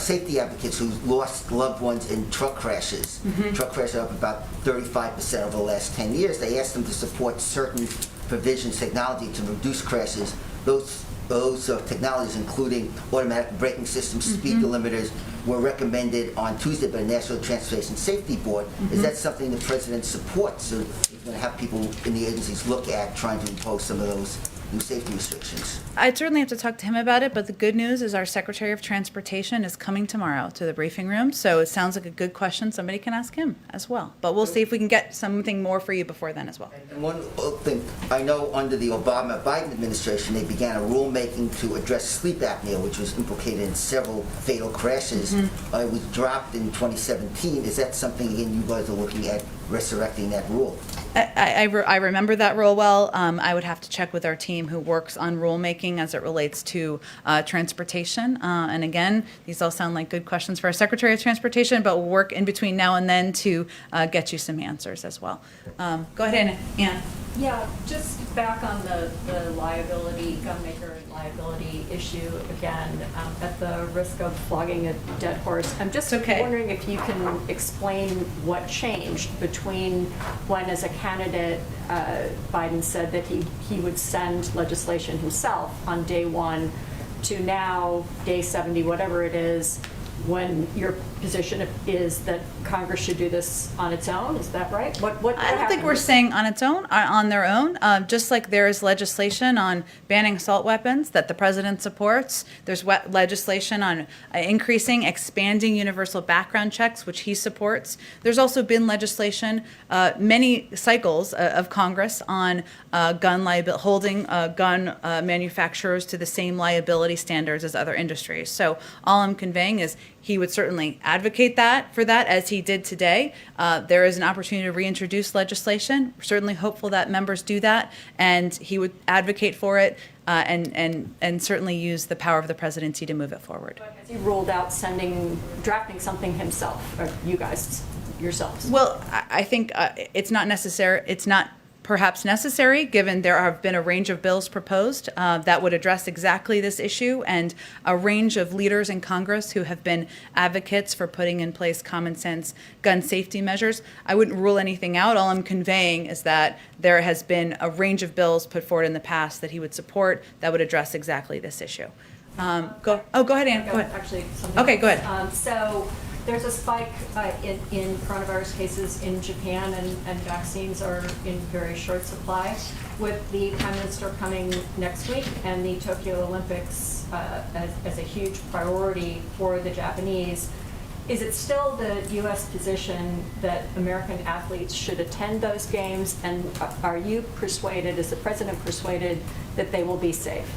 safety advocates who lost loved ones in truck crashes. Mm-hmm. Truck crashes are up about 35% over the last 10 years. They asked them to support certain provisions, technology to reduce crashes. Those technologies, including automatic braking systems, speed delimiters, were recommended on Tuesday by the National Transportation Safety Board. Is that something the President supports? So he's going to have people in the agencies look at trying to impose some of those new safety restrictions? I'd certainly have to talk to him about it, but the good news is our Secretary of Transportation is coming tomorrow to the briefing room, so it sounds like a good question. Somebody can ask him as well. But we'll see if we can get something more for you before then as well. And one thing, I know under the Obama-Biden administration, they began a rulemaking to address sleep apnea, which was implicated in several fatal crashes. It was dropped in 2017. Is that something, again, you guys are looking at resurrecting that rule? I remember that rule well. I would have to check with our team who works on rulemaking as it relates to transportation. And again, these all sound like good questions for our Secretary of Transportation, but we'll work in between now and then to get you some answers as well. Go ahead, Ann. Yeah, just back on the liability, gunmaker liability issue again, at the risk of flogging a dead horse. I'm just wondering if you can explain what changed between when, as a candidate, Biden said that he would send legislation himself on day one to now, day 70, whatever it is, when your position is that Congress should do this on its own. Is that right? What I don't think we're saying on its own, on their own. Just like there is legislation on banning assault weapons that the president supports. There's legislation on expanding universal background checks, which he supports. There's also been legislation, many cycles of Congress on gun liability, holding gun manufacturers to the same liability standards as other industries. So all I'm conveying is he would certainly advocate for that, as he did today. There is an opportunity to reintroduce legislation. We're certainly hopeful that members do that, and he would advocate for it and certainly use the power of the presidency to move it forward. But has he ruled out drafting something himself, or you guys yourselves? Well, I think it's not necessary. It's not perhaps necessary, given there have been a range of bills proposed that would address exactly this issue, and a range of leaders in Congress who have been advocates for putting in place common sense gun safety measures. I wouldn't rule anything out. All I'm conveying is that there has been a range of bills put forward in the past that he would support that would address exactly this issue. Go ahead, Ann. Go ahead. Actually, something Okay, go else. ahead. So there's a spike in coronavirus cases in Japan, and vaccines are in very short supply. With the Prime Minister coming next week and the Tokyo Olympics as a huge priority for the Japanese, is it still the U.S. position that American athletes should attend those games? And are you persuaded, is the President persuaded, that they will be safe?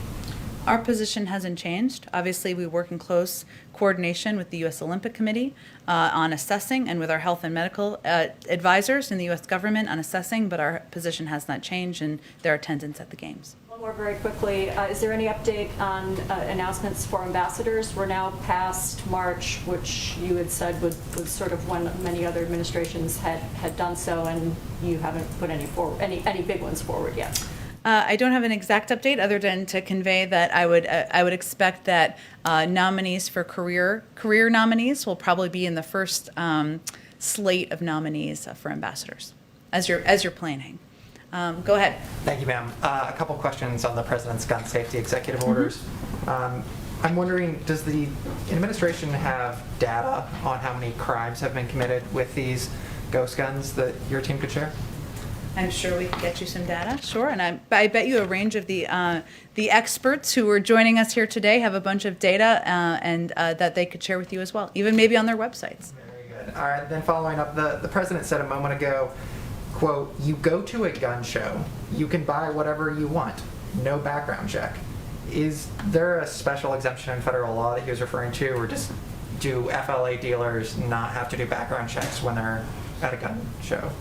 Our position hasn't changed. Obviously, we work in close coordination with the U.S. Olympic Committee on assessing, and with our health and medical advisors in the U.S. government on assessing, but our position has not changed in their attendance at the games. One more very quickly. Is there any update on announcements for ambassadors? We're now past March, which you had said was sort of when many other administrations had done so, and you haven't put any big ones forward yet. I don't have an exact update other than to convey that I would expect that nominees for career nominees will probably be in the first slate of nominees for ambassadors as you're planning. Go ahead. Thank you, ma'am. A couple questions on the President's gun safety executive orders. I'm wondering, does the administration have data on how many crimes have been committed with these ghost guns that your team could share? I'm sure we can get you some data, sure. And I bet you a range of the experts who are joining us here today have a bunch of data and that they could share with you as well, even maybe on their websites. Very good. All right, then following up, the President said a moment ago, quote, "You go to a gun show, you can buy whatever you want, no background check." Is there a special exemption in federal law that he was referring to, or just do FLA dealers not have to do background checks when they're at a gun show?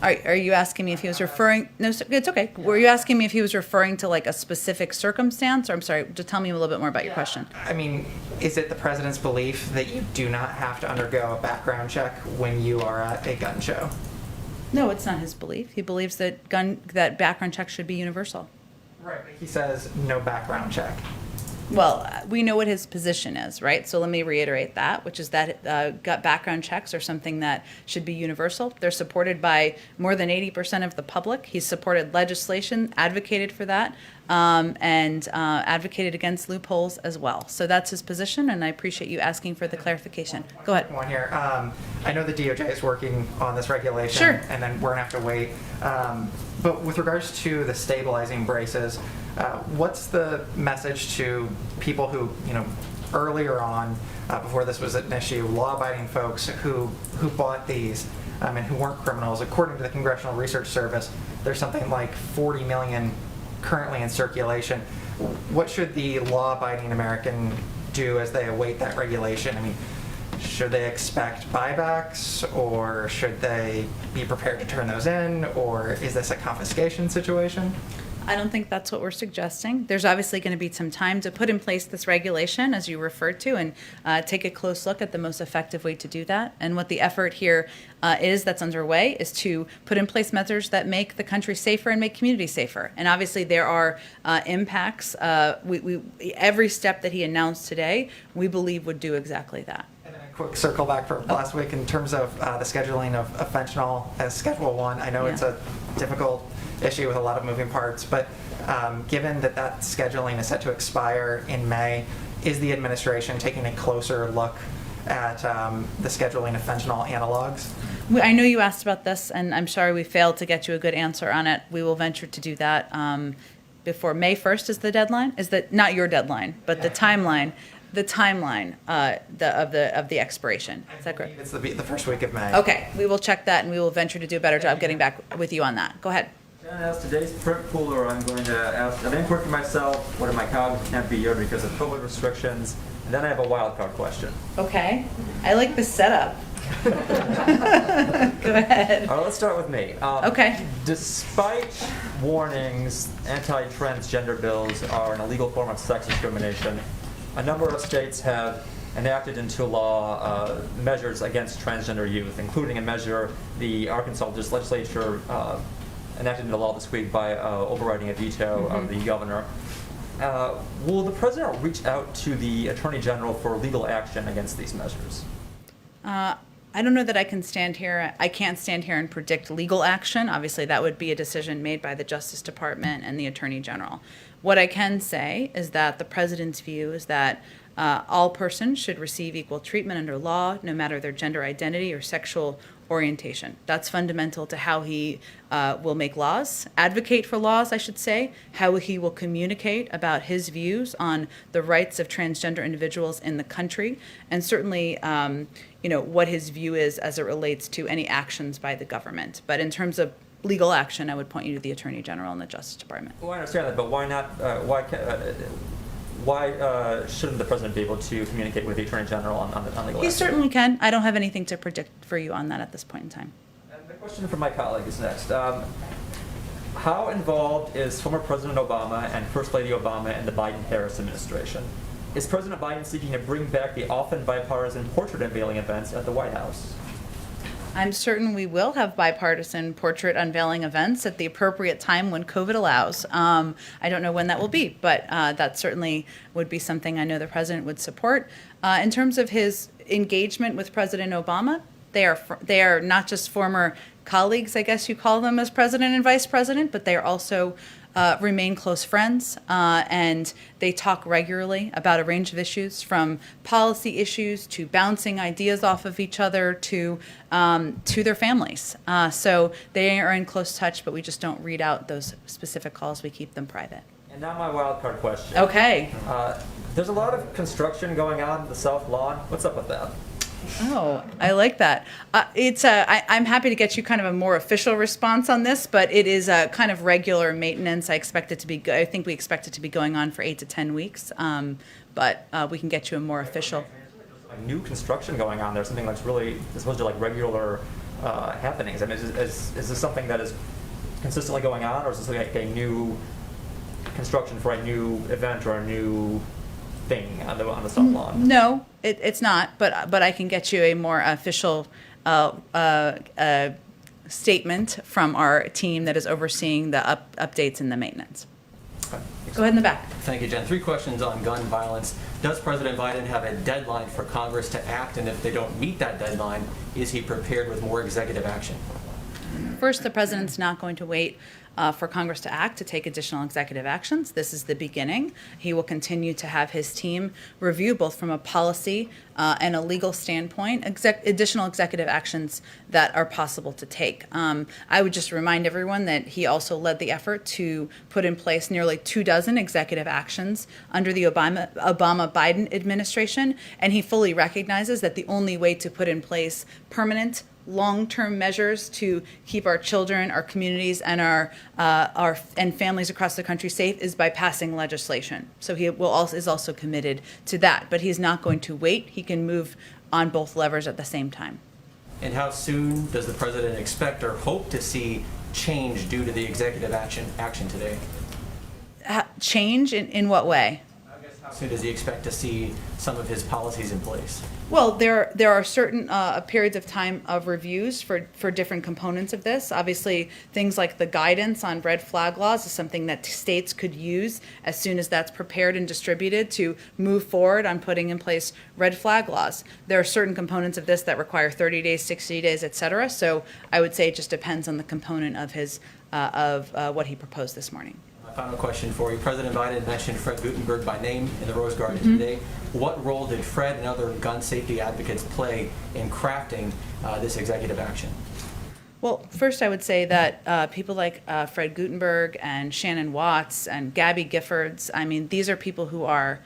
Are you asking me if he was referring? No, it's okay. Were you asking me if he was referring to like a specific circumstance? Or I'm sorry, just tell me a little bit more about your question. I mean, is it the President's belief that you do not have to undergo a background check when you are at a gun show? No, it's not his belief. He believes that background checks should be universal. Right. He says no background check. Well, we know what his position is, right? So let me reiterate that, which is that gut background checks are something that should be universal. They're supported by more than 80% of the public. He's supported legislation, advocated for that, and advocated against loopholes as well. So that's his position, and I appreciate you asking for the clarification. Go ahead. One here. I know the DOJ is working on this regulation, Sure. And then we're gonna have to wait. But with regards to the stabilizing braces, what's the message to people who, earlier on, before this was an issue, law-abiding folks who bought these and who weren't criminals? According to the Congressional Research Service, there's something like 40 million currently in circulation. What should the law-abiding American do as they await that regulation? I mean, should they expect buybacks, or should they be prepared to turn those in, or is this a confiscation situation? I don't think that's what we're suggesting. There's obviously going to be some time to put in place this regulation, as you referred to, and take a close look at the most effective way to do that. And what the effort here that's underway is to put in place measures that make the country safer and make communities safer. And obviously there are impacts. Every step that he announced today, we believe would do exactly that. And then a quick circle back for last week in terms of the scheduling of fentanyl as Schedule 1. I know it's a difficult issue with a lot of moving parts, but given that scheduling is set to expire in May, is the administration taking a closer look at the scheduling of fentanyl analogs? I know you asked about this, and I'm sorry we failed to get you a good answer on it. We will venture to do that before May 1st is the deadline. Is that not your deadline, but the timeline? The timeline of the expiration. Is that correct? It's the first week of May. Okay, we will check that, and we will venture to do a better job getting back with you on that. Go ahead. As today's print cooler, I'm going to ask an inquiry for myself. One of my colleagues can't be here because of COVID restrictions. And then I have a wild card question. Okay. I like the setup. Go ahead. All right, let's start with me. Okay. Despite warnings, anti-transgender bills are an illegal form of sex discrimination, a number of states have enacted into law measures against transgender youth, including a measure the Arkansas legislature enacted into law this week by overriding a veto of the governor. Will the president reach out to the attorney general for legal action against these measures? I don't know that I can stand here. I can't stand here and predict legal action. Obviously, that would be a decision made by the Justice Department and the Attorney General. What I can say is that the president's view is that all persons should receive equal treatment under law, no matter their gender identity or sexual orientation. That's fundamental to how he will make laws, advocate for laws, I should say, how he will communicate about his views on the rights of transgender individuals in the country, and certainly, what his view is as it relates to any actions by the government. But in terms of legal action, I would point you to the Attorney General and the Justice Department. Well, I understand that, but why not? Why shouldn't the president be able to communicate with the attorney general on legal He action? certainly can. I don't have anything to predict for you on that at this point in time. And the question from my colleague is next. How involved is former President Obama and First Lady Obama in the Biden-Harris administration? Is President Biden seeking to bring back the often bipartisan portrait unveiling events at the White House? I'm certain we will have bipartisan portrait unveiling events at the appropriate time when COVID allows. I don't know when that will be, but that certainly would be something I know the president would support. In terms of his engagement with President Obama, they are not just former colleagues, I guess you call them, as president and vice president, but they are also remain close friends, and they talk regularly about a range of issues, from policy issues to bouncing ideas off of each other to their families. So they are in close touch, but we just don't read out those specific calls. We keep them private. And now my wild card question. Okay. There's a lot of construction going on the South Lawn. What's up with that? Oh, I like that. I'm happy to get you kind of a more official response on this, but it is a kind of regular maintenance. I think we expect it to be going on for 8 to 10 weeks, but we can get you a more official. Like new construction going on there, something that's really supposed to like regular happenings. I mean, is this something that is consistently going on, or is this like a new construction for a new event or a new thing on the South Lawn? No, it's not, but I can get you a more official statement from our team that is overseeing the updates and the maintenance. Go ahead in the back. Thank you, Jen. 3 questions on gun violence. Does President Biden have a deadline for Congress to act? And if they don't meet that deadline, is he prepared with more executive action? First, the president's not going to wait for Congress to act to take additional executive actions. This is the beginning. He will continue to have his team review, both from a policy and a legal standpoint, additional executive actions that are possible to take. I would just remind everyone that he also led the effort to put in place nearly 24 executive actions under the Obama-Biden administration, and he fully recognizes that the only way to put in place permanent long-term measures to keep our children, our communities, and our families across the country safe is by passing legislation. So he is also committed to that, but he's not going to wait. He can move on both levers at the same time. And how soon does the president expect or hope to see change due to the executive action today? Change in what way? How soon does he expect to see some of his policies in place? Well, there are certain periods of time of reviews for different components of this. Obviously, things like the guidance on red flag laws is something that states could use as soon as that's prepared and distributed to move forward on putting in place red flag laws. There are certain components of this that require 30 days, 60 days, et cetera. So I would say it just depends on the component of his what he proposed this morning. Final question for you. President Biden mentioned Fred Gutenberg by name in the Rose Garden today. What role did Fred and other gun safety advocates play in crafting this executive action? Well, first I would say that people like Fred Gutenberg and Shannon Watts and Gabby Giffords, I mean, these are people who are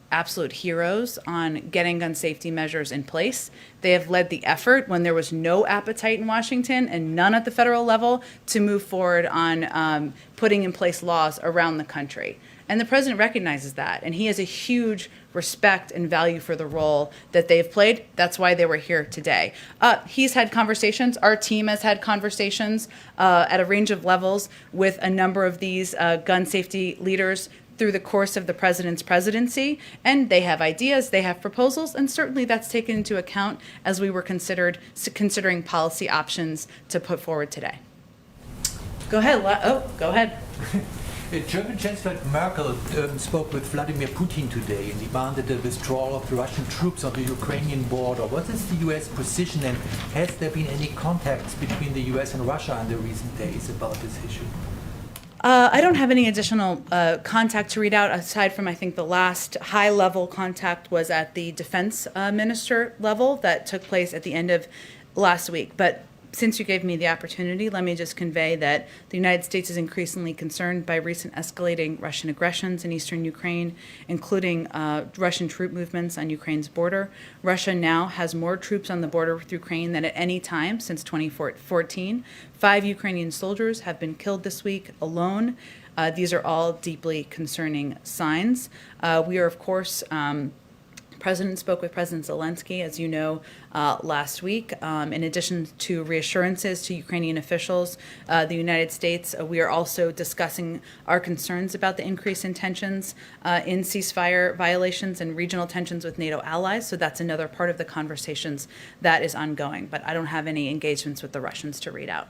absolute heroes on getting gun safety measures in place. They have led the effort when there was no appetite in Washington and none at the federal level to move forward on putting in place laws around the country. And the president recognizes that, and he has a huge respect and value for the role that they've played. That's why they were here today. He's had conversations, our team has had conversations at a range of levels with a number of these gun safety leaders through the course of the president's presidency, and they have ideas, they have proposals, and certainly that's taken into account as we were considering policy options to put forward today. Go ahead. Go ahead. German Chancellor Merkel spoke with Vladimir Putin today and demanded a withdrawal of the Russian troops on the Ukrainian border. What is the U.S. position, and has there been any contacts between the U.S. and Russia in the recent days about this issue? I don't have any additional contact to read out, aside from I think the last high-level contact was at the defense minister level that took place at the end of last week. But since you gave me the opportunity, let me just convey that the United States is increasingly concerned by recent escalating Russian aggressions in eastern Ukraine, including Russian troop movements on Ukraine's border. Russia now has more troops on the border with Ukraine than at any time since 2014. 5 Ukrainian soldiers have been killed this week alone. These are all deeply concerning signs. We are, of course, President spoke with President Zelensky, as you know, last week. In addition to reassurances to Ukrainian officials, the United States, we are also discussing our concerns about the increase in tensions in ceasefire violations and regional tensions with NATO allies. So that's another part of the conversations that is ongoing. But I don't have any engagements with the Russians to read out.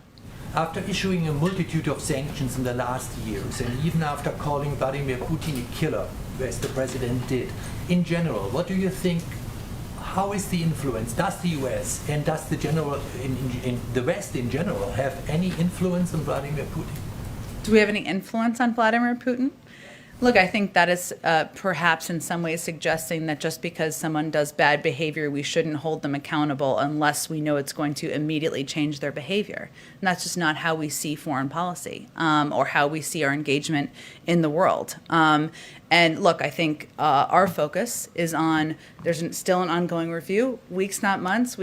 After issuing a multitude of sanctions in the last years, and even after calling Vladimir Putin a killer, as the president did, in general, what do you think? How is the influence? Does the U.S. and does the the West in general have any influence on Vladimir Putin? Do we have any influence on Vladimir Putin? Look, I think that is perhaps in some ways suggesting that just because someone does bad behavior, we shouldn't hold them accountable unless we know it's going to immediately change their behavior. And that's just not how we see foreign policy or how we see our engagement in the world. And look, I think our focus is on, there's still an ongoing review, weeks not months,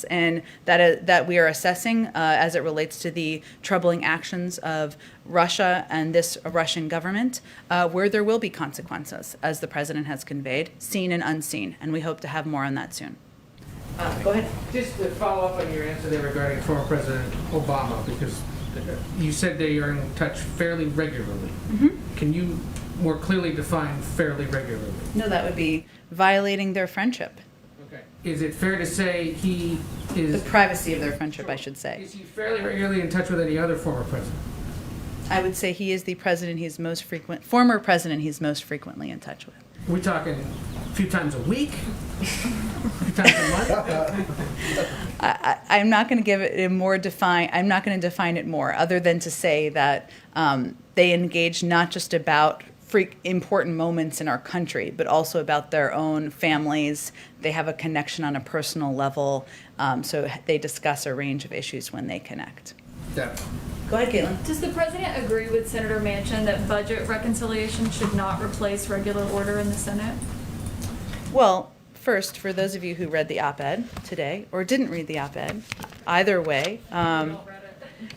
and that we are assessing as it relates to the troubling actions of Russia and this Russian government, where there will be consequences, as the president has conveyed, seen and unseen, and we hope to have more on that soon. Go ahead. Just to follow up on your answer there regarding former President Obama, because you said they are in touch fairly regularly. Mm-hmm. Can you more clearly define fairly regularly? No, that would be violating their friendship. Okay. Is it fair to say he is... The privacy of their friendship, I should say. Is he fairly regularly in touch with any other former president? I would say he is the president he's most former president he's most frequently in touch with. Are we talking a few times a week? A few times a month? I'm not going to give it a more I'm not going to define it more, other than to say that they engage not just about important moments in our country, but also about their own families. They have a connection on a personal level, so they discuss a range of issues when they connect. Yeah. Go ahead, Caitlin. Does the president agree with Senator Manchin that budget reconciliation should not replace regular order in the Senate? Well, first, for those of you who read the op-ed today, or didn't read the op-ed, either way,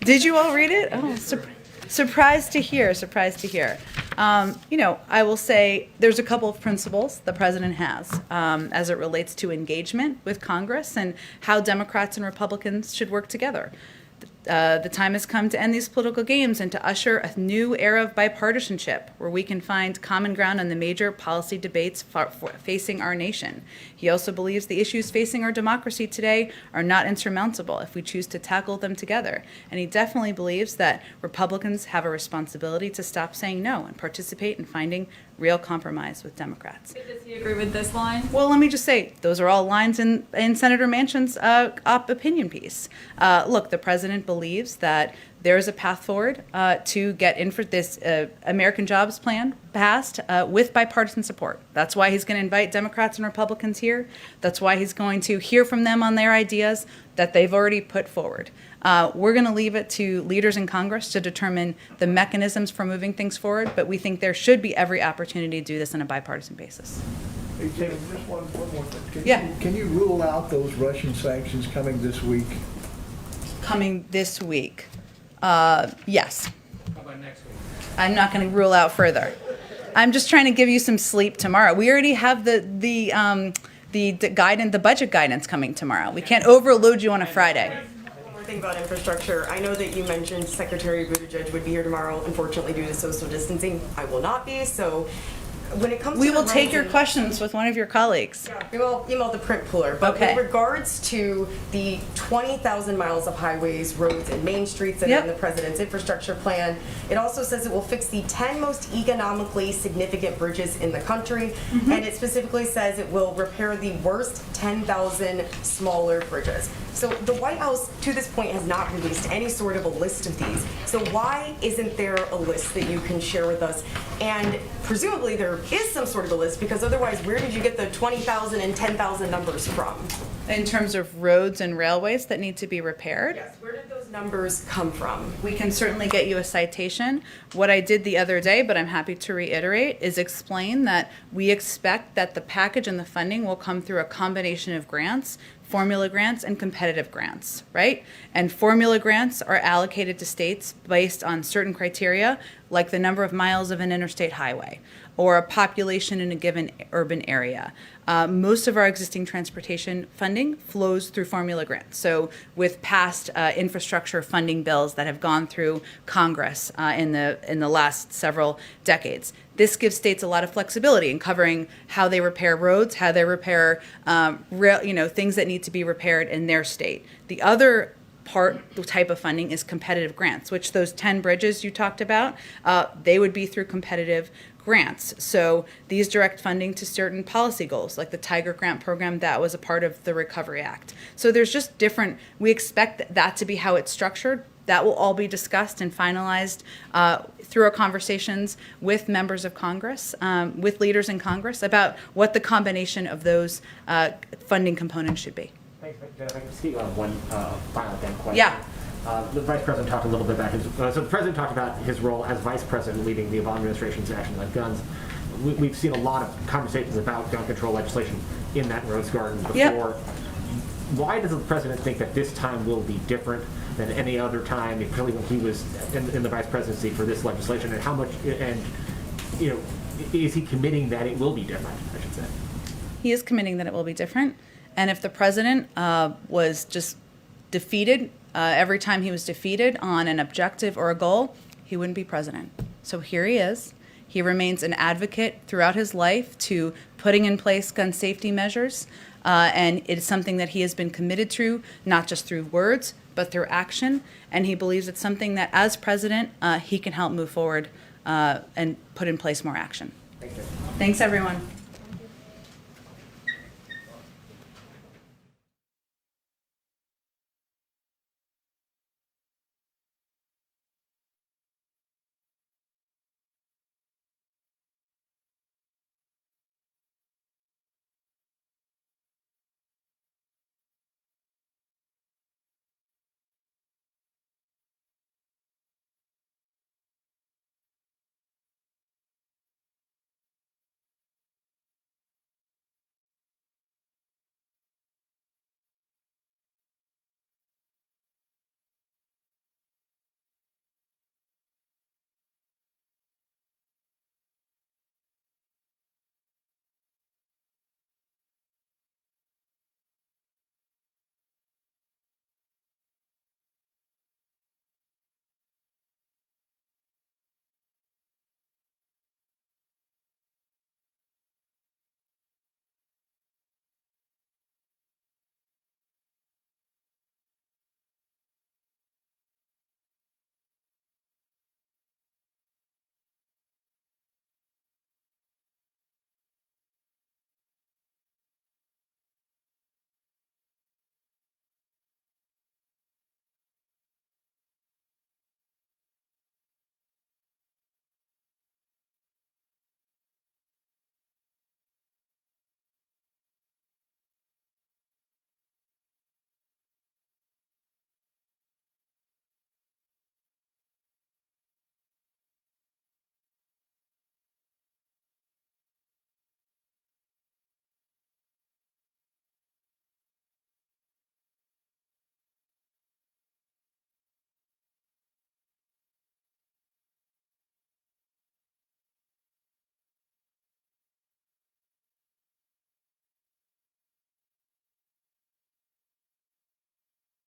did you all read it? Oh, surprised to hear, I will say there's a couple of principles the president has as it relates to engagement with Congress and how Democrats and Republicans should work together. The time has come to end these political games and to usher a new era of bipartisanship where we can find common ground on the major policy debates facing our nation. He also believes the issues facing our democracy today are not insurmountable if we choose to tackle them together. And he definitely believes that Republicans have a responsibility to stop saying no and participate in finding real compromise with Democrats. Does he agree with this line? Well, let me just say, those are all lines in Senator Manchin's opinion piece. Look, the president believes that there is a path forward to get this American Jobs Plan passed with bipartisan support. That's why he's going to invite Democrats and Republicans here. That's why he's going to hear from them on their ideas that they've already put forward. We're going to leave it to leaders in Congress to determine the mechanisms for moving things forward, but we think there should be every opportunity to do this on a bipartisan basis. Hey, Jim, just one more thing. Yeah. Can you rule out those Russian sanctions coming this week? Coming this week? Yes. How about next week? I'm not going to rule out further. I'm just trying to give you some sleep tomorrow. We already have the budget guidance coming tomorrow. We can't overload you on a Friday. One more thing about infrastructure. I know that you mentioned Secretary Buttigieg would be here tomorrow. Unfortunately, due to social distancing, I will not be. So when it comes We to will the take roads your and- questions with one of your colleagues. We will email the print pooler, but Okay. with regards to the 20,000 miles of highways, roads, and main streets that Yep. are in the president's infrastructure plan, it also says it will fix the 10 most economically significant bridges in the country, and it specifically says it will repair the worst 10,000 smaller bridges. So the White House, to this point, has not released any sort of a list of these. So why isn't there a list that you can share with us? And presumably there is some sort of a list, because otherwise, where did you get the 20,000 and 10,000 numbers from? In terms of roads and railways that need to be repaired? Yes, where did those numbers come from? We can certainly get you a citation. What I did the other day, but I'm happy to reiterate, is explain that we expect that the package and the funding will come through a combination of grants, formula grants, and competitive grants, right? And formula grants are allocated to states based on certain criteria, like the number of miles of an interstate highway or a population in a given urban area. Most of our existing transportation funding flows through formula grants. So with past infrastructure funding bills that have gone through Congress in the last several decades, this gives states a lot of flexibility in covering how they repair roads, how they repair things that need to be repaired in their state. The other the type of funding is competitive grants, which those 10 bridges you talked about, they would be through competitive grants. So these direct funding to certain policy goals, like the Tiger Grant program that was a part of the Recovery Act. So there's just different, we expect that to be how it's structured. That will all be discussed and finalized through our conversations with members of Congress, with leaders in Congress, about what the combination of those funding components should be. Thanks, Jen. If I can speak on one final then question. Yeah. The Vice President talked a little bit about his, so the President talked about his role as Vice President leading the Obama administration's actions on guns. We've seen a lot of conversations about gun control legislation in that Rose Garden before. Yep. Why does the President think that this time will be different than any other time, particularly when he was in the Vice Presidency for this legislation, and how much, and is he committing that it will be different, I should say? He is committing that it will be different. And if the president was just defeated, every time he was defeated on an objective or a goal, he wouldn't be president. So here he is. He remains an advocate throughout his life to putting in place gun safety measures. And it is something that he has been committed to, not just through words, but through action. And he believes it's something that, as president, he can help move forward and put in place more action. Thank you. Thanks, everyone.